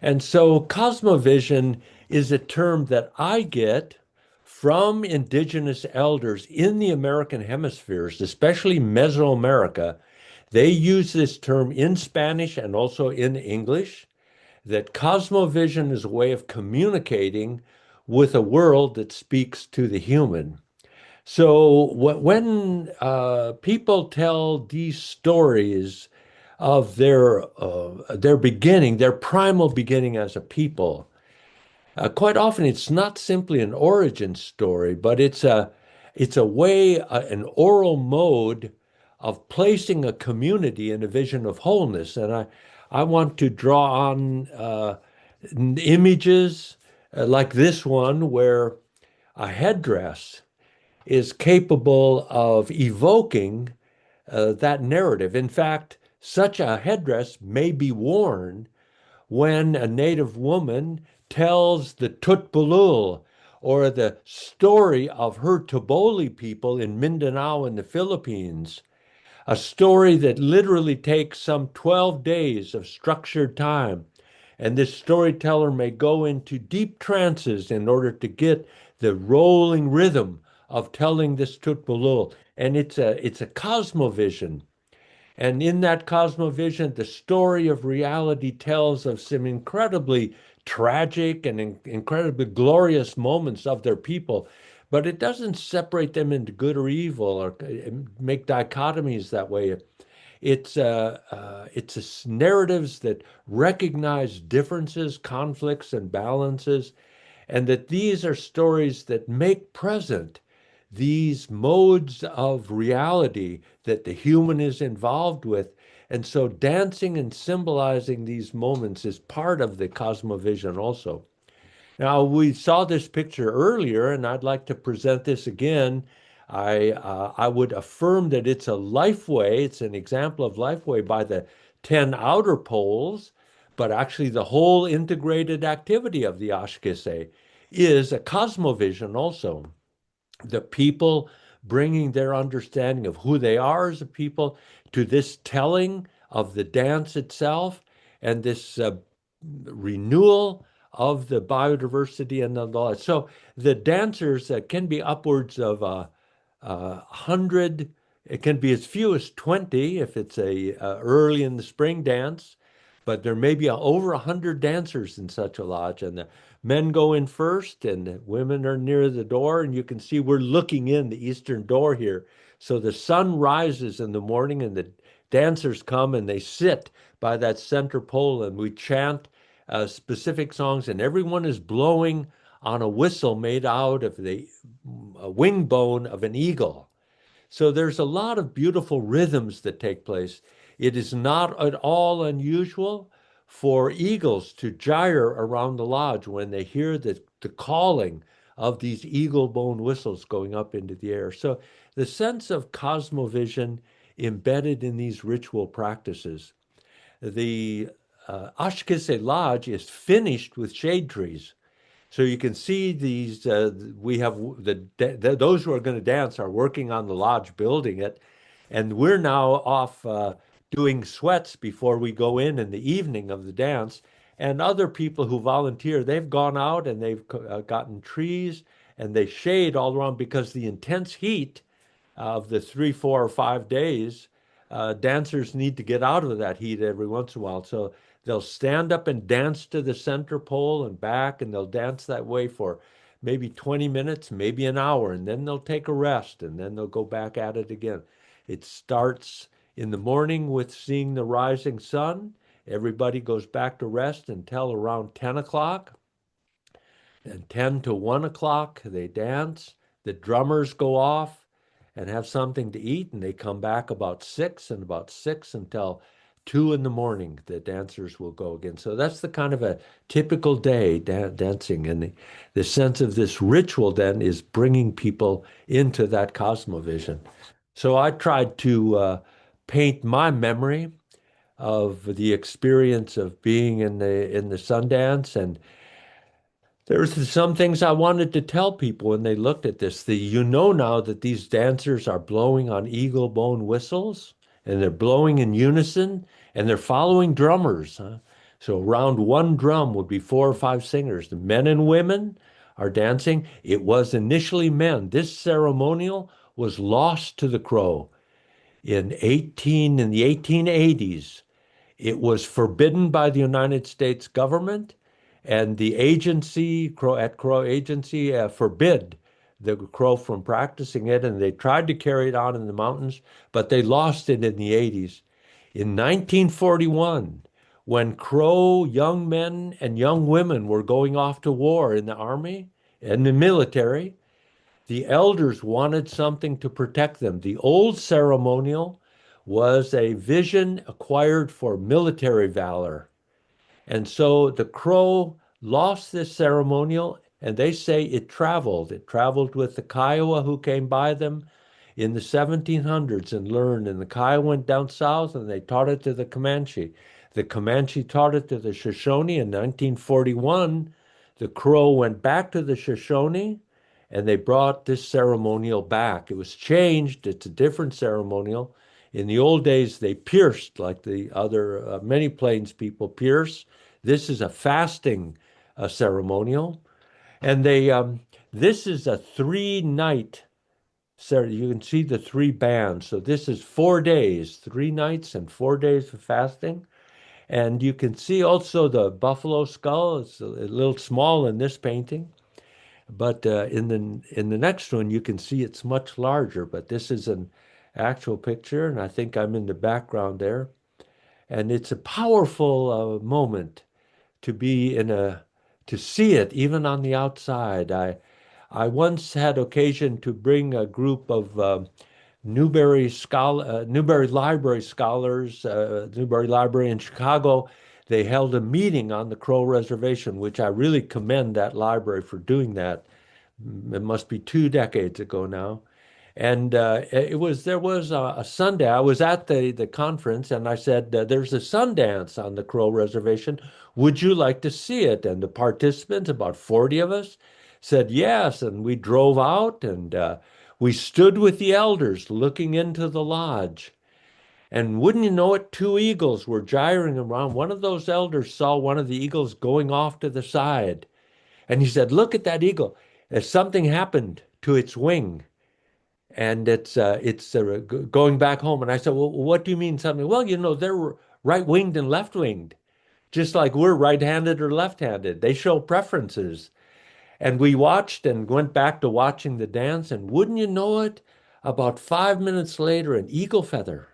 And so cosmovision is a term that I get from indigenous elders in the American hemispheres, especially Mesoamerica. They use this term in Spanish and also in English, that cosmovision is a way of communicating with a world that speaks to the human. So when people tell these stories of their beginning, their primal beginning as a people, quite often it's not simply an origin story, but it's a way, an oral mode of placing a community in a vision of wholeness. And I want to draw on images like this one, where a headdress is capable of evoking that narrative. In fact, such a headdress may be worn when a native woman tells the Tutbulul or the story of her Toboli people in Mindanao in the Philippines, a story that literally takes some 12 days of structured time. And this storyteller may go into deep trances in order to get the rolling rhythm of telling this Tutbulul. And it's a cosmovision. And in that cosmovision, the story of reality tells of some incredibly tragic and incredibly glorious moments of their people, but it doesn't separate them into good or evil or make dichotomies that way. It's narratives that recognize differences, conflicts, and balances, and that these are stories that make present these modes of reality that the human is involved with. And so dancing and symbolizing these moments is part of the cosmovision also. Now, we saw this picture earlier, and I'd like to present this again. I would affirm that it's a lifeway. It's an example of lifeway by the 10 outer poles, but actually the whole integrated activity of the Ashkese is a cosmovision also. The people bringing their understanding of who they are as a people to this telling of the dance itself and this renewal of the biodiversity and the law. So the dancers can be upwards of 100. It can be as few as 20 if it's a early in the spring dance, but there may be over 100 dancers in such a lodge, and the men go in first, and the women are near the door. And you can see we're looking in the eastern door here. So the sun rises in the morning, and the dancers come and they sit by that center pole, and we chant specific songs, and everyone is blowing on a whistle made out of the wing bone of an eagle. So there's a lot of beautiful rhythms that take place. It is not at all unusual for eagles to gyre around the lodge when they hear the calling of these eagle bone whistles going up into the air. So the sense of cosmovision embedded in these ritual practices. The Ashkese Lodge is finished with shade trees. So you can see these. We have those who are going to dance are working on the lodge, building it, and we're now off doing sweats before we go in the evening of the dance. And other people who volunteer, they've gone out and they've gotten trees and they shade all around because the intense heat of the 3, 4, or 5 days, dancers need to get out of that heat every once in a while. So they'll stand up and dance to the center pole and back, and they'll dance that way for maybe 20 minutes, maybe an hour, and then they'll take a rest, and then they'll go back at it again. It starts in the morning with seeing the rising sun. Everybody goes back to rest until around 10 o'clock. And 10 to 1 o'clock, they dance. The drummers go off and have something to eat, and they come back about 6, and about 6 until 2 in the morning, the dancers will go again. So that's the kind of a typical day dancing. And the sense of this ritual then is bringing people into that cosmovision. So I tried to paint my memory of the experience of being in the Sundance, and There's some things I wanted to tell people when they looked at this. You know now that these dancers are blowing on eagle bone whistles, and they're blowing in unison, and they're following drummers. So around one drum would be 4 or 5 singers. The men and women are dancing. It was initially men. This ceremonial was lost to the crow in the 1880s. It was forbidden by the United States government, and the agency, Crow Agency, forbid the Crow from practicing it, and they tried to carry it on in the mountains, but they lost it in the 80s. In 1941, when Crow young men and young women were going off to war in the army and the military, the elders wanted something to protect them. The old ceremonial was a vision acquired for military valor. And so the Crow lost this ceremonial, and they say it traveled. It traveled with the Kiowa who came by them in the 1700s and learned. And the Kiowa went down south and they taught it to the Comanche. The Comanche taught it to the Shoshone in 1941. The Crow went back to the Shoshone and they brought this ceremonial back. It was changed, it's a different ceremonial. In the old days, they pierced like the other, many Plains people pierce. This is a fasting ceremonial. And this is a 3-night ceremony. You can see the 3 bands. So this is 4 days, 3 nights and 4 days of fasting. And you can see also the buffalo skull. It's a little small in this painting. But in the next one, you can see it's much larger. But this is an actual picture, and I think I'm in the background there. And it's a powerful moment to be to see it even on the outside. I once had occasion to bring a group of Newberry Library scholars, Newberry Library in Chicago. They held a meeting on the Crow Reservation, which I really commend that library for doing that. It must be 2 decades ago now. And there was a Sunday. I was at the conference and I said, there's a Sundance on the Crow Reservation. Would you like to see it? And the participants, about 40 of us, said yes. And we drove out and we stood with the elders looking into the lodge. And wouldn't you know it, 2 eagles were gyring around. One of those elders saw one of the eagles going off to the side. And he said, look at that eagle. Something happened to its wing and it's going back home. And I said, well, what do you mean something? Well, they're right-winged and left-winged, just like we're right-handed or left-handed. They show preferences. And we watched and went back to watching the dance. And wouldn't you know it, about 5 minutes later, an eagle feather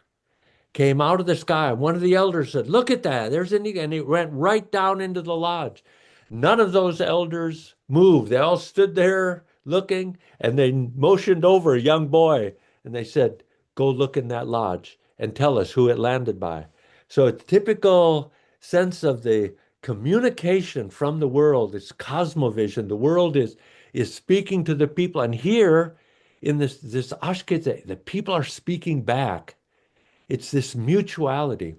came out of the sky. One of the elders said, look at that, there's an eagle. And it went right down into the lodge. None of those elders moved. They all stood there looking, and they motioned over a young boy, and they said, go look in that lodge and tell us who it landed by. So a typical sense of the communication from the world, it's cosmovision. The world is speaking to the people. And here in this Ashkeze, the people are speaking back. It's this mutuality.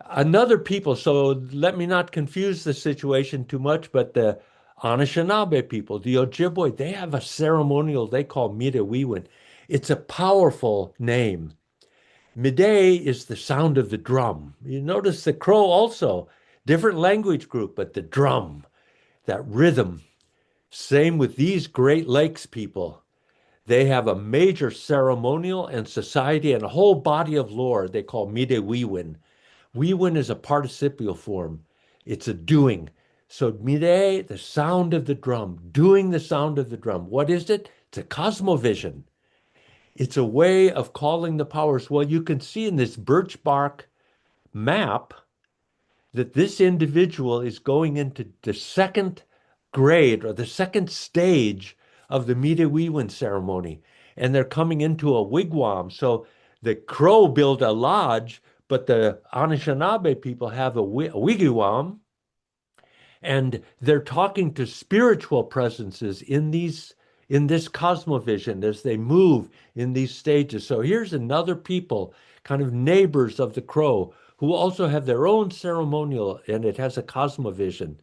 Another people, so let me not confuse the situation too much, but the Anishinaabe people, the Ojibwe, they have a ceremonial they call Midewiwin. It's a powerful name. Mide is the sound of the drum. You notice the Crow also, different language group, but the drum, that rhythm. Same with these Great Lakes people. They have a major ceremonial and society and a whole body of lore they call Midewiwin. Wiwin is a participial form. It's a doing. So mide, the sound of the drum, doing the sound of the drum. What is it? It's a cosmovision. It's a way of calling the powers. Well, you can see in this birch bark map that this individual is going into the second grade or the second stage of the Midewiwin ceremony. And they're coming into a wigwam. So the Crow built a lodge, but the Anishinaabe people have a wigwam, and they're talking to spiritual presences in this cosmovision as they move in these stages. So here's another people, kind of neighbors of the Crow, who also have their own ceremonial, and it has a cosmovision.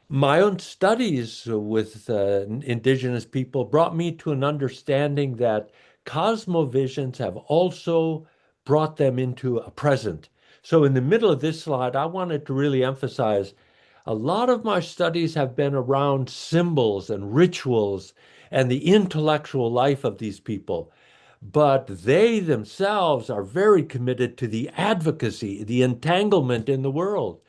My own studies with indigenous people brought me to an understanding that cosmovisions have also brought them into a present. So, in the middle of this slide, I wanted to really emphasize a lot of my studies have been around symbols and rituals and the intellectual life of these people. But they themselves are very committed to the advocacy, the entanglement in the world.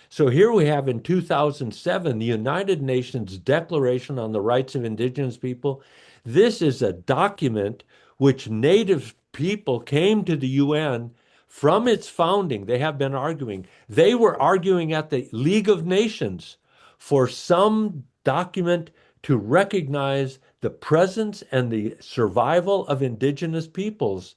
So here we have in 2007 the United Nations Declaration on the Rights of Indigenous People. This is a document which Native people came to the UN from its founding. They have been arguing. They were arguing at the League of Nations for some document to recognize the presence and the survival of indigenous peoples.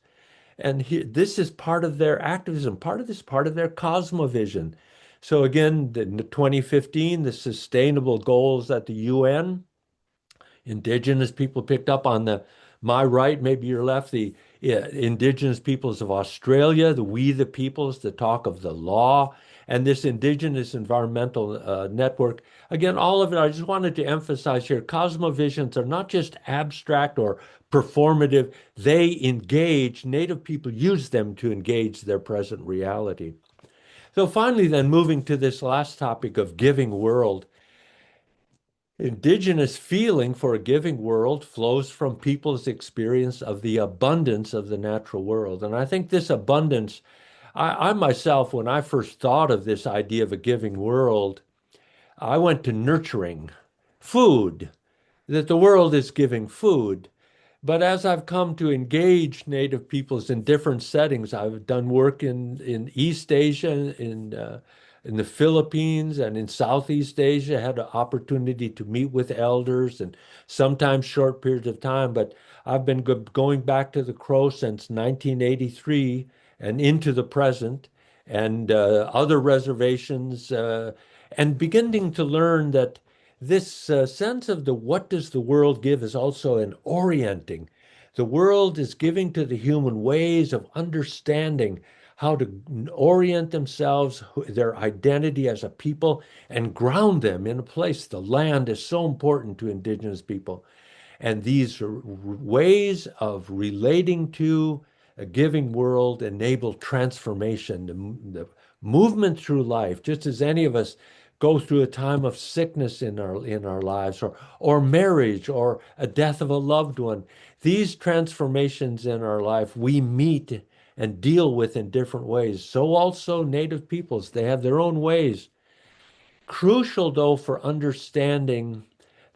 And this is part of their activism, part of their cosmovision. So again, in 2015, the sustainable goals at the UN, indigenous people picked up on my right, maybe your left, the indigenous peoples of Australia, the We the Peoples, the talk of the law, and this indigenous environmental network. Again, all of it, I just wanted to emphasize here, cosmovisions are not just abstract or performative. They engage, Native people use them to engage their present reality. So finally, then moving to this last topic of giving world, indigenous feeling for a giving world flows from people's experience of the abundance of the natural world. And I think this abundance, I myself, when I first thought of this idea of a giving world, I went to nurturing food, that the world is giving food. But as I've come to engage Native peoples in different settings, I've done work in East Asia, in the Philippines, and in Southeast Asia. Had an opportunity to meet with elders and sometimes short periods of time. But I've been going back to the Crow since 1983 and into the present, and other reservations, and beginning to learn that this sense of the what does the world give is also an orienting. The world is giving to the human ways of understanding how to orient themselves, their identity as a people, and ground them in a place. The land is so important to indigenous people. And these ways of relating to a giving world enable transformation, the movement through life, just as any of us go through a time of sickness in our lives, or marriage, or a death of a loved one. These transformations in our life we meet and deal with in different ways. So also Native peoples, they have their own ways. Crucial, though, for understanding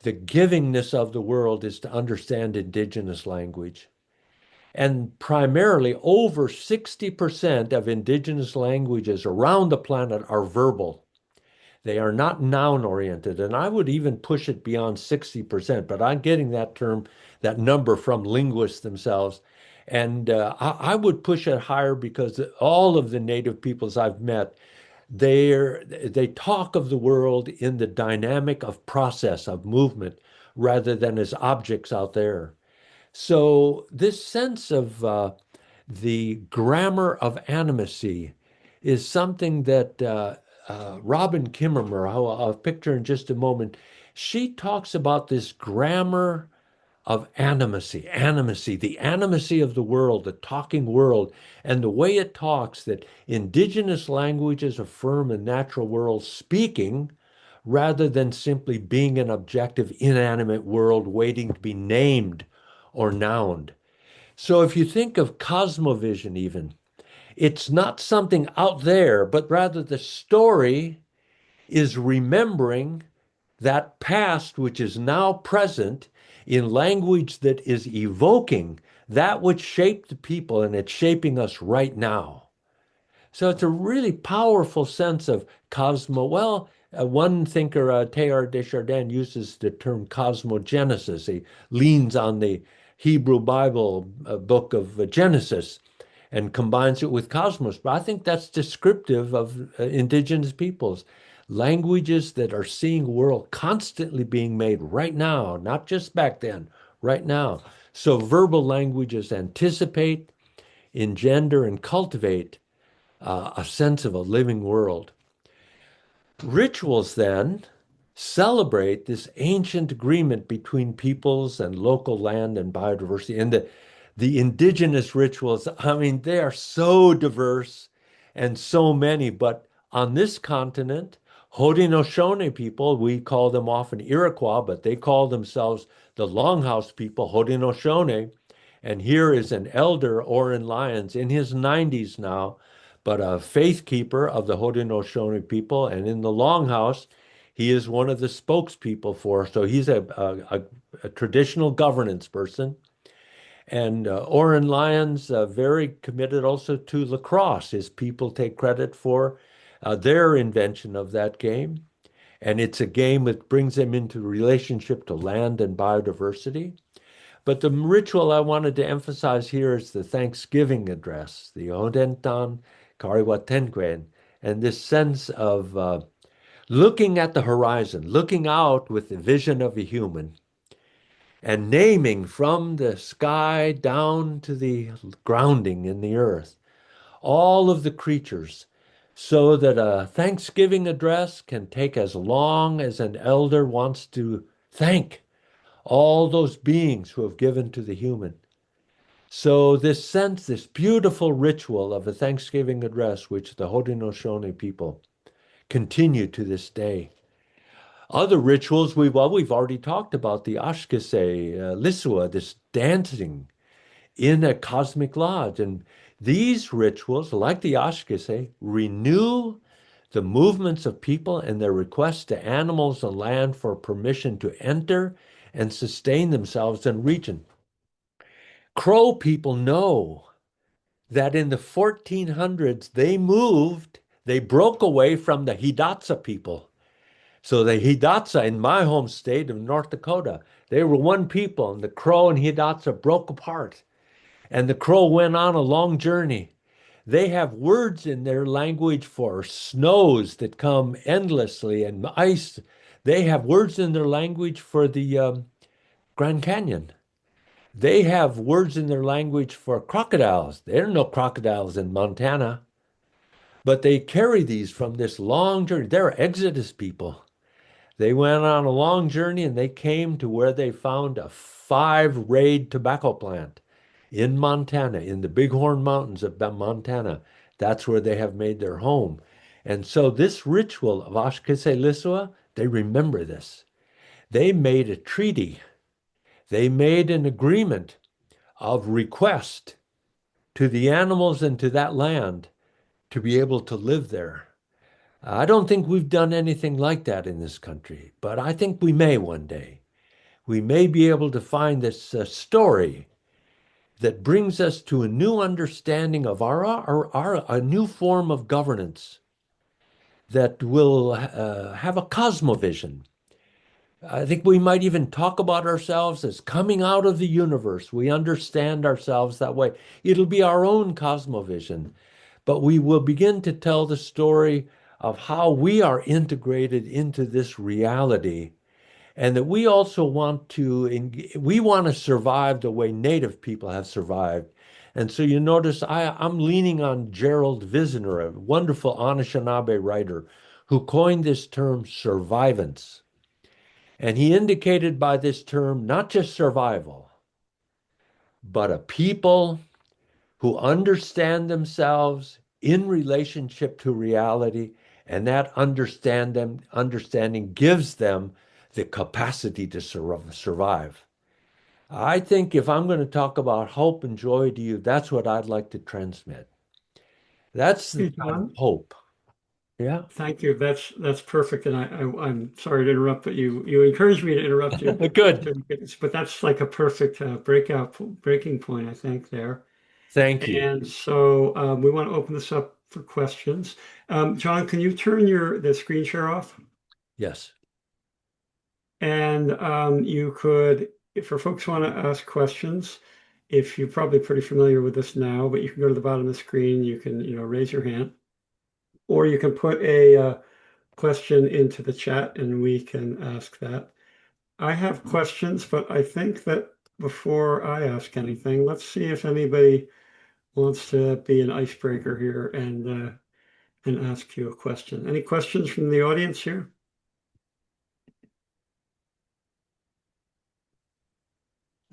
the givingness of the world is to understand indigenous language. And primarily, over 60% of indigenous languages around the planet are verbal. They are not noun oriented. And I would even push it beyond 60%, but I'm getting that number from linguists themselves. And I would push it higher because all of the Native peoples I've met, they talk of the world in the dynamic of process, of movement, rather than as objects out there. So this sense of the grammar of animacy is something that Robin Kimmerer, who I'll picture in just a moment, she talks about this grammar of animacy, the animacy of the world, the talking world, and the way it talks, that indigenous languages affirm a natural world speaking rather than simply being an objective, inanimate world waiting to be named or nouned. So if you think of cosmovision, even, it's not something out there, but rather the story is remembering that past which is now present in language that is evoking that which shaped the people, and it's shaping us right now. So it's a really powerful sense of cosmo. Well, one thinker, Teilhard de Chardin, uses the term cosmogenesis. He leans on the Hebrew Bible book of Genesis and combines it with cosmos. But I think that's descriptive of indigenous peoples. Languages that are seeing a world constantly being made right now, not just back then, right now. So verbal languages anticipate, engender, and cultivate a sense of a living world. Rituals, then, celebrate this ancient agreement between peoples and local land and biodiversity. And the indigenous rituals, I mean, they are so diverse and so many. But on this continent, Haudenosaunee people, we call them often Iroquois, but they call themselves the Longhouse people, Haudenosaunee. And here is an elder, Oren Lyons, in his 90s now, but a faith keeper of the Haudenosaunee people. And in the Longhouse, he is one of the spokespeople for, so he's a traditional governance person. And Oren Lyons, very committed also to lacrosse. His people take credit for their invention of that game. And it's a game that brings them into relationship to land and biodiversity. But the ritual I wanted to emphasize here is the Thanksgiving address, the Odentan Kariwatenquen, and this sense of looking at the horizon, looking out with the vision of a human, and naming from the sky down to the grounding in the earth all of the creatures, so that a Thanksgiving address can take as long as an elder wants to thank all those beings who have given to the human. So this sense, this beautiful ritual of a Thanksgiving address, which the Haudenosaunee people continue to this day. Other rituals, we've already talked about the Ashkese, Lisua, this dancing in a cosmic lodge. And these rituals, like the Ashkese, renew the movements of people and their requests to animals and land for permission to enter and sustain themselves in region. Crow people know that in the 1400s they broke away from the Hidatsa people. So the Hidatsa in my home state of North Dakota, they were one people, and the Crow and Hidatsa broke apart. And the Crow went on a long journey. They have words in their language for snows that come endlessly and ice. They have words in their language for the Grand Canyon. They have words in their language for crocodiles. There are no crocodiles in Montana, but they carry these from this long journey. They're Exodus people. They went on a long journey and they came to where they found a 5 raid tobacco plant in Montana, in the Bighorn Mountains of Montana. That's where they have made their home. And so this ritual of Ashkese Lisua, they remember this. They made a treaty. They made an agreement of request to the animals and to that land to be able to live there. I don't think we've done anything like that in this country, but I think we may one day. We may be able to find this story that brings us to a new understanding of a new form of governance that will have a cosmovision. I think we might even talk about ourselves as coming out of the universe. We understand ourselves that way. It'll be our own cosmovision, but we will begin to tell the story of how we are integrated into this reality, and that we also we want to survive the way Native people have survived. And so you notice I'm leaning on Gerald Visner, a wonderful Anishinaabe writer, who coined this term survivance. And he indicated by this term not just survival, but a people who understand themselves in relationship to reality, and that understanding gives them the capacity to survive. I think if I'm going to talk about hope and joy to you, that's what I'd like to transmit. That's the Hey, kind of John, hope. Yeah. thank you. That's perfect. And I'm sorry to interrupt, but you encouraged me to interrupt you. Good. But that's like a perfect breaking point, I think, there. Thank you. And so we want to open this up for questions. John, can you turn the screen share off? Yes. And you could, if for folks who want to ask questions, if you're probably pretty familiar with this now, but you can go to the bottom of the screen, you can, raise your hand, or you can put a question into the chat and we can ask that. I have questions, but I think that before I ask anything, let's see if anybody wants to be an icebreaker here and ask you a question. Any questions from the audience here?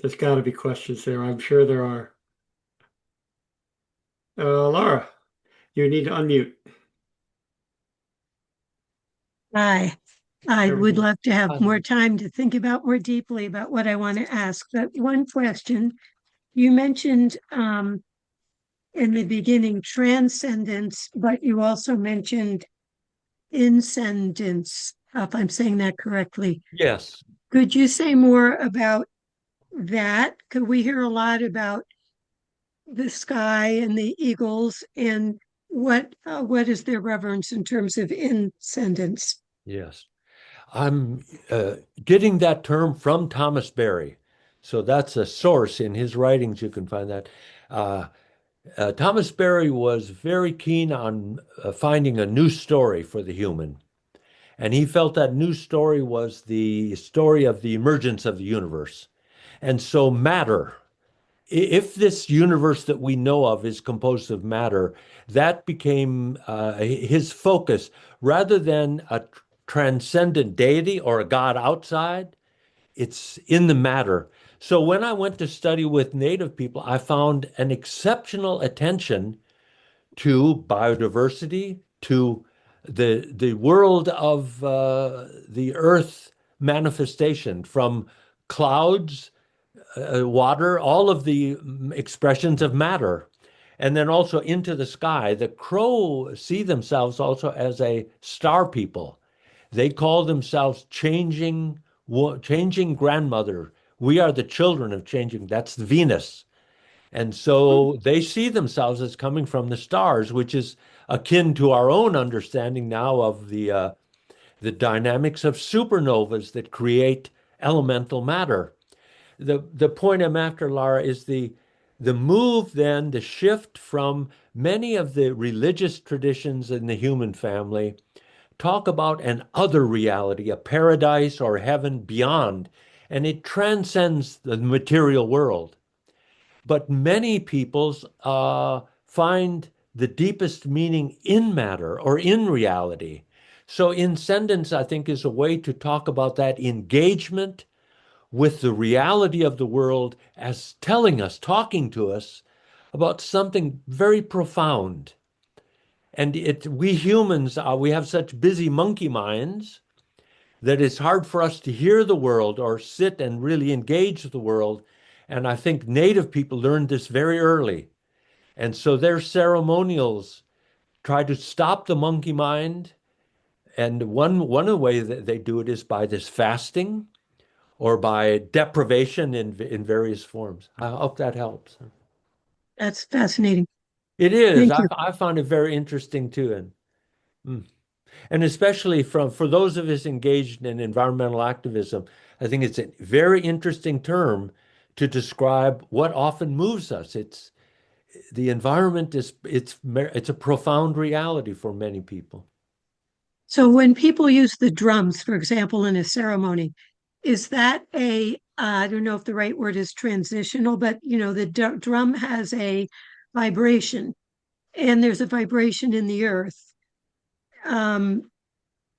There's got to be questions there. I'm sure there are. Laura, you need to unmute. Hi. I There we would go. love to have more time to think about more deeply about what I want to ask. But one question, you mentioned in the beginning transcendence, but you also mentioned incendence, if I'm saying that correctly. Yes. Could you say more about that? Could we hear a lot about the sky and the eagles and what is their reverence in terms of incendence? Yes. I'm getting that term from Thomas Berry. So that's a source in his writings. You can find that. Uh, Thomas Berry was very keen on finding a new story for the human. And he felt that new story was the story of the emergence of the universe. And so matter, if this universe that we know of is composed of matter, that became his focus rather than a transcendent deity or a God outside. It's in the matter. So when I went to study with Native people, I found an exceptional attention to biodiversity, to the world of the earth manifestation, from clouds, water, all of the expressions of matter, and then also into the sky. The Crow see themselves also as a star people. They call themselves changing grandmother. We are the children of changing. That's Venus. And so they see themselves as coming from the stars, which is akin to our own understanding now of the dynamics of supernovas that create elemental matter. The point I'm after, Lara, is the move then, the shift from many of the religious traditions in the human family talk about an other reality, a paradise or heaven beyond, and it transcends the material world. But many peoples find the deepest meaning in matter or in reality. So, Incendence, I think, is a way to talk about that engagement with the reality of the world as telling us, talking to us about something very profound. And we humans, we have such busy monkey minds that it's hard for us to hear the world or sit and really engage the world. And I think Native people learned this very early. And so their ceremonials try to stop the monkey mind. And one of the ways that they do it is by this fasting or by deprivation in various forms. I hope that helps. That's fascinating. It is. Thank you. I found it very interesting too. And especially for those of us engaged in environmental activism, I think it's a very interesting term to describe what often moves us. It's the environment it's a profound reality for many people. So when people use the drums, for example, in a ceremony, is that I don't know if the right word is transitional, but the drum has a vibration and there's a vibration in the earth. Um,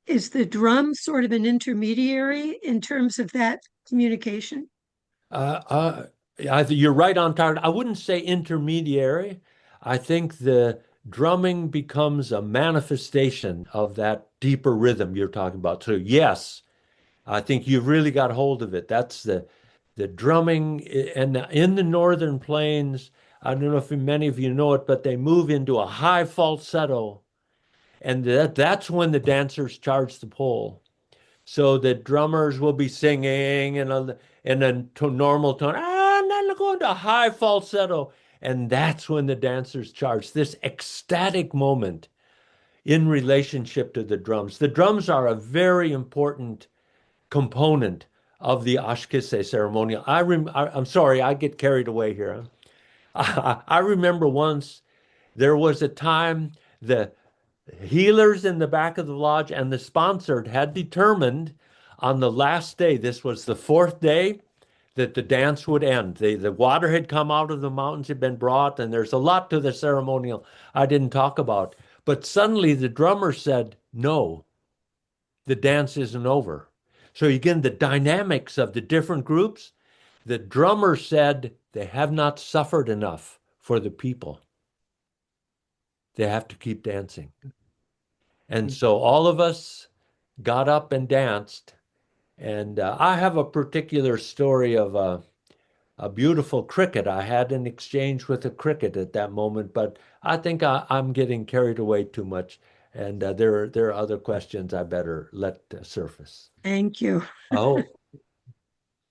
is the drum sort of an intermediary in terms of that communication? Uh, uh, you're right on target. I wouldn't say intermediary. I think the drumming becomes a manifestation of that deeper rhythm you're talking about. So yes, I think you've really got hold of it. That's the drumming, and in the northern plains. I don't know if many of you know it, but they move into a high falsetto, and that's when the dancers charge the pole. So the drummers will be singing in a normal tone, and then going to a high falsetto, and that's when the dancers charge. This ecstatic moment in relationship to the drums. The drums are a very important component of the Ashkise ceremonial. I'm sorry, I get carried away here. I remember once there was a time the healers in the back of the lodge and the sponsored had determined on the last day, this was the fourth day, that the dance would end. The water had come out of the mountains, had been brought, and there's a lot to the ceremonial I didn't talk about. But suddenly the drummer said, no, the dance isn't over. So again, the dynamics of the different groups, The drummer said they have not suffered enough for the people. They have to keep dancing. And so all of us got up and danced. And I have a particular story of a beautiful cricket. I had an exchange with a cricket at that moment, but I think I'm getting carried away too much. And there are other questions I better let surface. Thank you. Oh,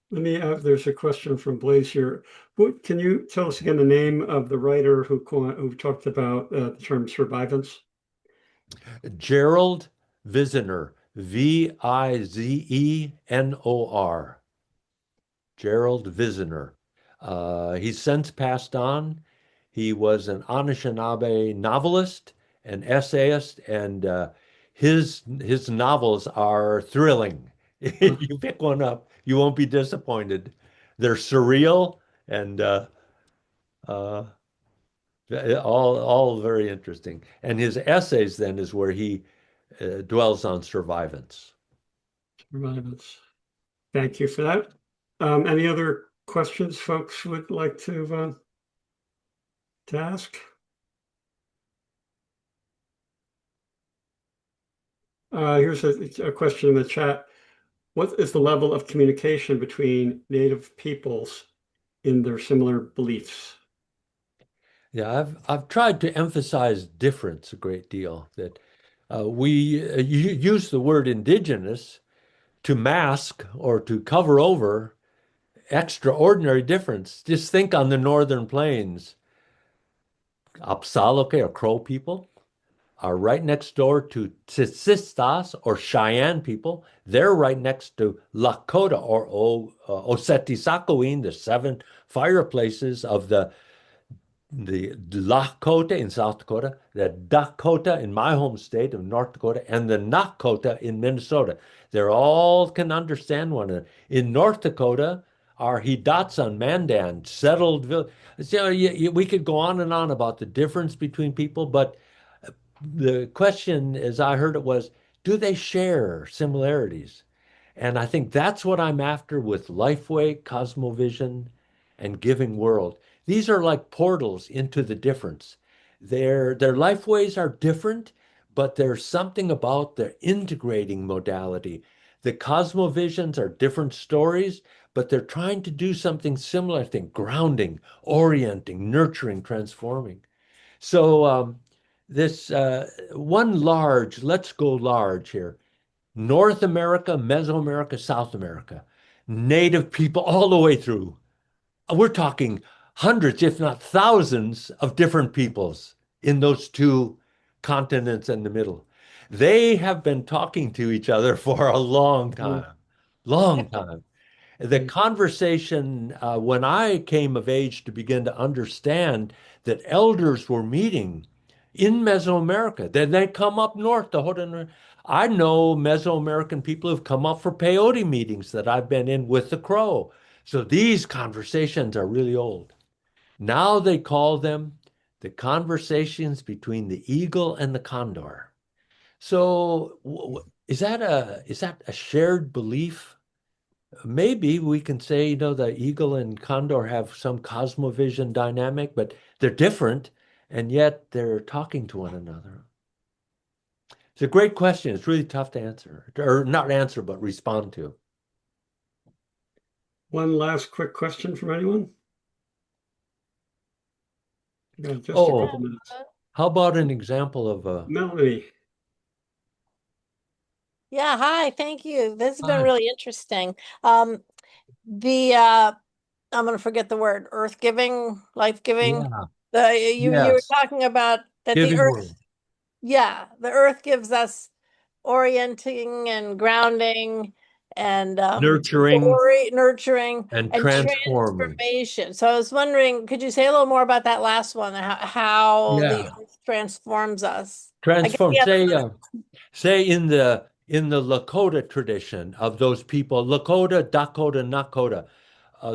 There's a question from Blaze here. Can you tell us again the name of the writer who talked about the term survivance? Gerald Vizenor, Vizenor. Gerald Vizenor. He's since passed on. He was an Anishinaabe novelist, an essayist, and his novels are thrilling. You pick one up, you won't be disappointed. They're surreal and all very interesting. And his essays then is where he dwells on survivance. Survivance. Thank you for that. Any other questions folks would like to ask? Here's a question in the chat. What is the level of communication between Native peoples in their similar beliefs? Yeah, I've tried to emphasize difference a great deal. That we use the word indigenous to mask or to cover over extraordinary difference. Just think on the northern plains, Apsaalooka or Crow people are right next door to Tsitsistas or Cheyenne people. They're right next to Lakota or Oseti-Sakowin, the seven fireplaces of the Lakota in South Dakota, the Dakota in my home state of North Dakota, and the Nakota in Minnesota. They're all can understand one another. In North Dakota, our Hidatsa Mandan settled village. So we could go on and on about the difference between people, but the question, as I heard it, was, do they share similarities? And I think that's what I'm after with Lifeway, Cosmovision, and Giving World. These are like portals into the difference. Their lifeways are different, but there's something about the integrating modality. The Cosmovisions are different stories, but they're trying to do something similar, I think, grounding, orienting, nurturing, transforming. So this one large, let's go large here. North America, Mesoamerica, South America, native people all the way through. We're talking hundreds, if not thousands, of different peoples in those two continents in the middle. They have been talking to each other for a long time, long time. The conversation, when I came of age to begin to understand that elders were meeting in Mesoamerica, then they come up north to Haudenosaunee. I know Mesoamerican people who've come up for peyote meetings that I've been in with the Crow. So these conversations are really old. Now they call them the conversations between the eagle and the condor. So is that a shared belief? Maybe we can say, the eagle and condor have some cosmovision dynamic, but they're different, and yet they're talking to one another. It's a great question. It's really tough to answer, or not answer, but respond to. One last quick question from anyone? Just a couple minutes. How about an example of Melanie. Yeah, hi, thank you. This has been Hi. really interesting. I'm going to forget the word, earth giving, life giving. Yeah. You were Yes. talking about that the Giving earth, world. yeah, the earth gives us orienting and grounding and Nurturing nurturing and and transforming. transformation. So I was wondering, could you say a little more about that last one, how the Yeah. earth transforms us? Transform. I guess Say in the Lakota tradition of those people, Lakota, Dakota, Nakota,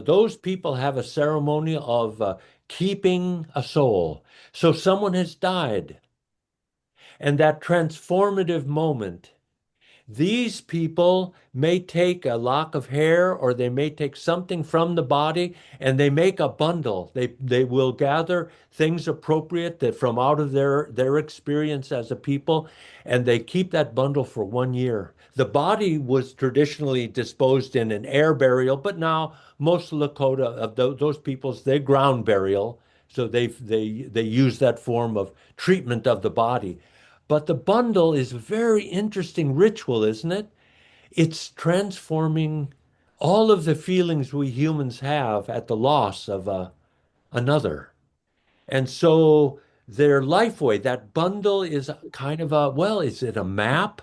those people have a ceremony of keeping a soul. So someone has died, and that transformative moment, These people may take a lock of hair or they may take something from the body and they make a bundle. They will gather things appropriate that from out of their experience as a people, and they keep that bundle for 1 year. The body was traditionally disposed in an air burial, but now most Lakota of those peoples, they ground burial. So they use that form of treatment of the body. But the bundle is a very interesting ritual, isn't it? It's transforming all of the feelings we humans have at the loss of another. And so their life way, that bundle is kind of well, is it a map?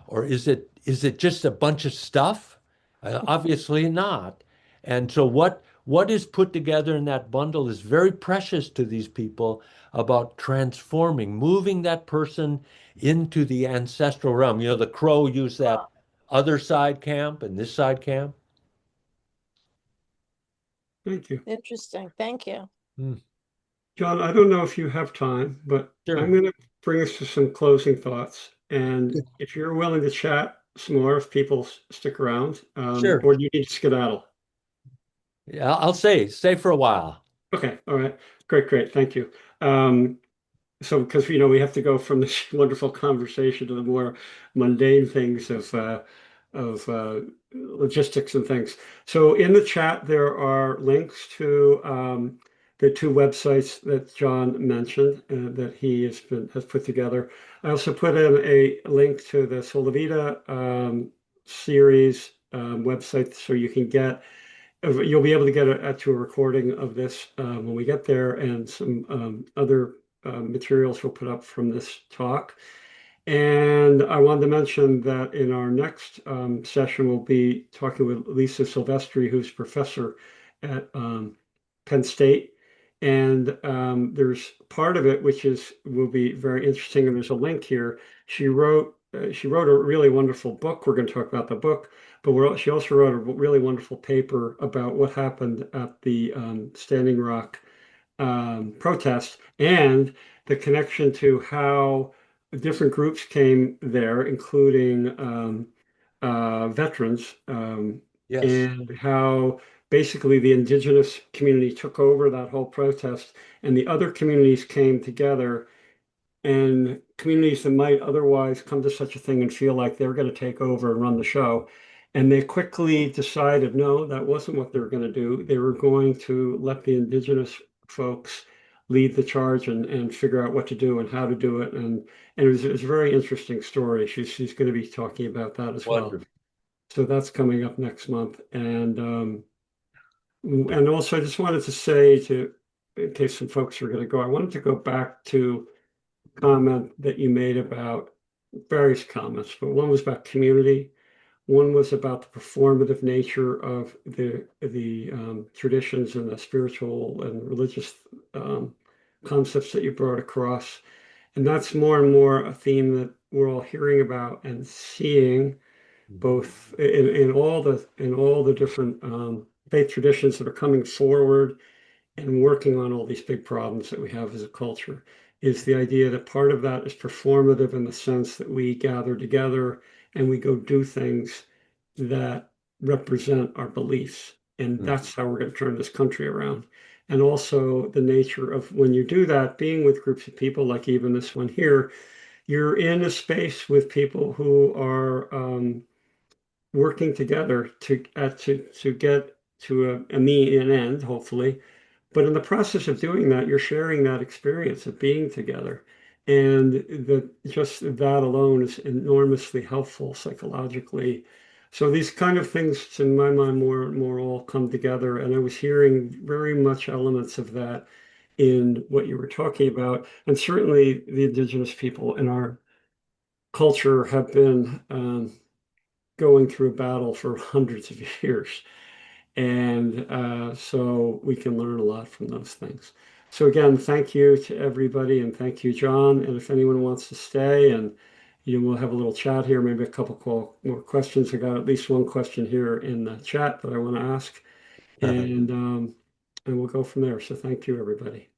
Or is it just a bunch of stuff? Obviously not. And so what is put together in that bundle is very precious to these people about transforming, moving that person into the ancestral realm. You know, the Crow used that other side camp and this side camp. Thank you. Interesting. Thank you. John, I don't know if you have time, but Sure. I'm going to bring us to some closing thoughts. And if you're willing to chat some more, if people stick around, Sure. or do you need to skedaddle? Yeah, I'll stay for a while. Okay, all right. Great. Thank you. So, because we have to go from this wonderful conversation to the more mundane things of logistics and things. So, in the chat, there are links to the two websites that John mentioned that he has put together. I also put in a link to the Solavita series website, so you'll be able to get to a recording of this when we get there, and some other materials we'll put up from this talk. And I wanted to mention that in our next session, we'll be talking with Lisa Silvestri, who's professor at Penn State. And there's part of it which will be very interesting. And there's a link here. She wrote a really wonderful book. We're going to talk about the book, but she also wrote a really wonderful paper about what happened at the Standing Rock protest and the connection to how different groups came there, including veterans, Yes. and how basically the indigenous community took over that whole protest, and the other communities came together, and communities that might otherwise come to such a thing and feel like they're going to take over and run the show. And they quickly decided, no, that wasn't what they were going to do. They were going to let the indigenous folks lead the charge and figure out what to do and how to do it. And it was a very interesting story. She's going to be talking about that as well. Wonderful. So that's coming up next month. And also I just wanted to say in case some folks are going to go, I wanted to go back to a comment that you made about various comments, but one was about community. One was about the performative nature of the traditions and the spiritual and religious concepts that you brought across. And that's more and more a theme that we're all hearing about and seeing, both in all the different faith traditions that are coming forward and working on all these big problems that we have as a culture. Is the idea that part of that is performative in the sense that we gather together and we go do things that represent our beliefs. And that's how we're going to turn this country around. And also the nature of when you do that, being with groups of people, like even this one here, you're in a space with people who are working together to get to an end, hopefully. But in the process of doing that, you're sharing that experience of being together. And just that alone is enormously helpful psychologically. So these kind of things, in my mind, more and more all come together. And I was hearing very much elements of that in what you were talking about. And certainly the indigenous people in our culture have been going through a battle for hundreds of years. And so we can learn a lot from those things. So again, thank you to everybody, and thank you, John. And if anyone wants to stay, and we'll have a little chat here, maybe a couple more questions. I got at least one question here in the chat that I want to ask, and we'll go from there. So thank you, everybody.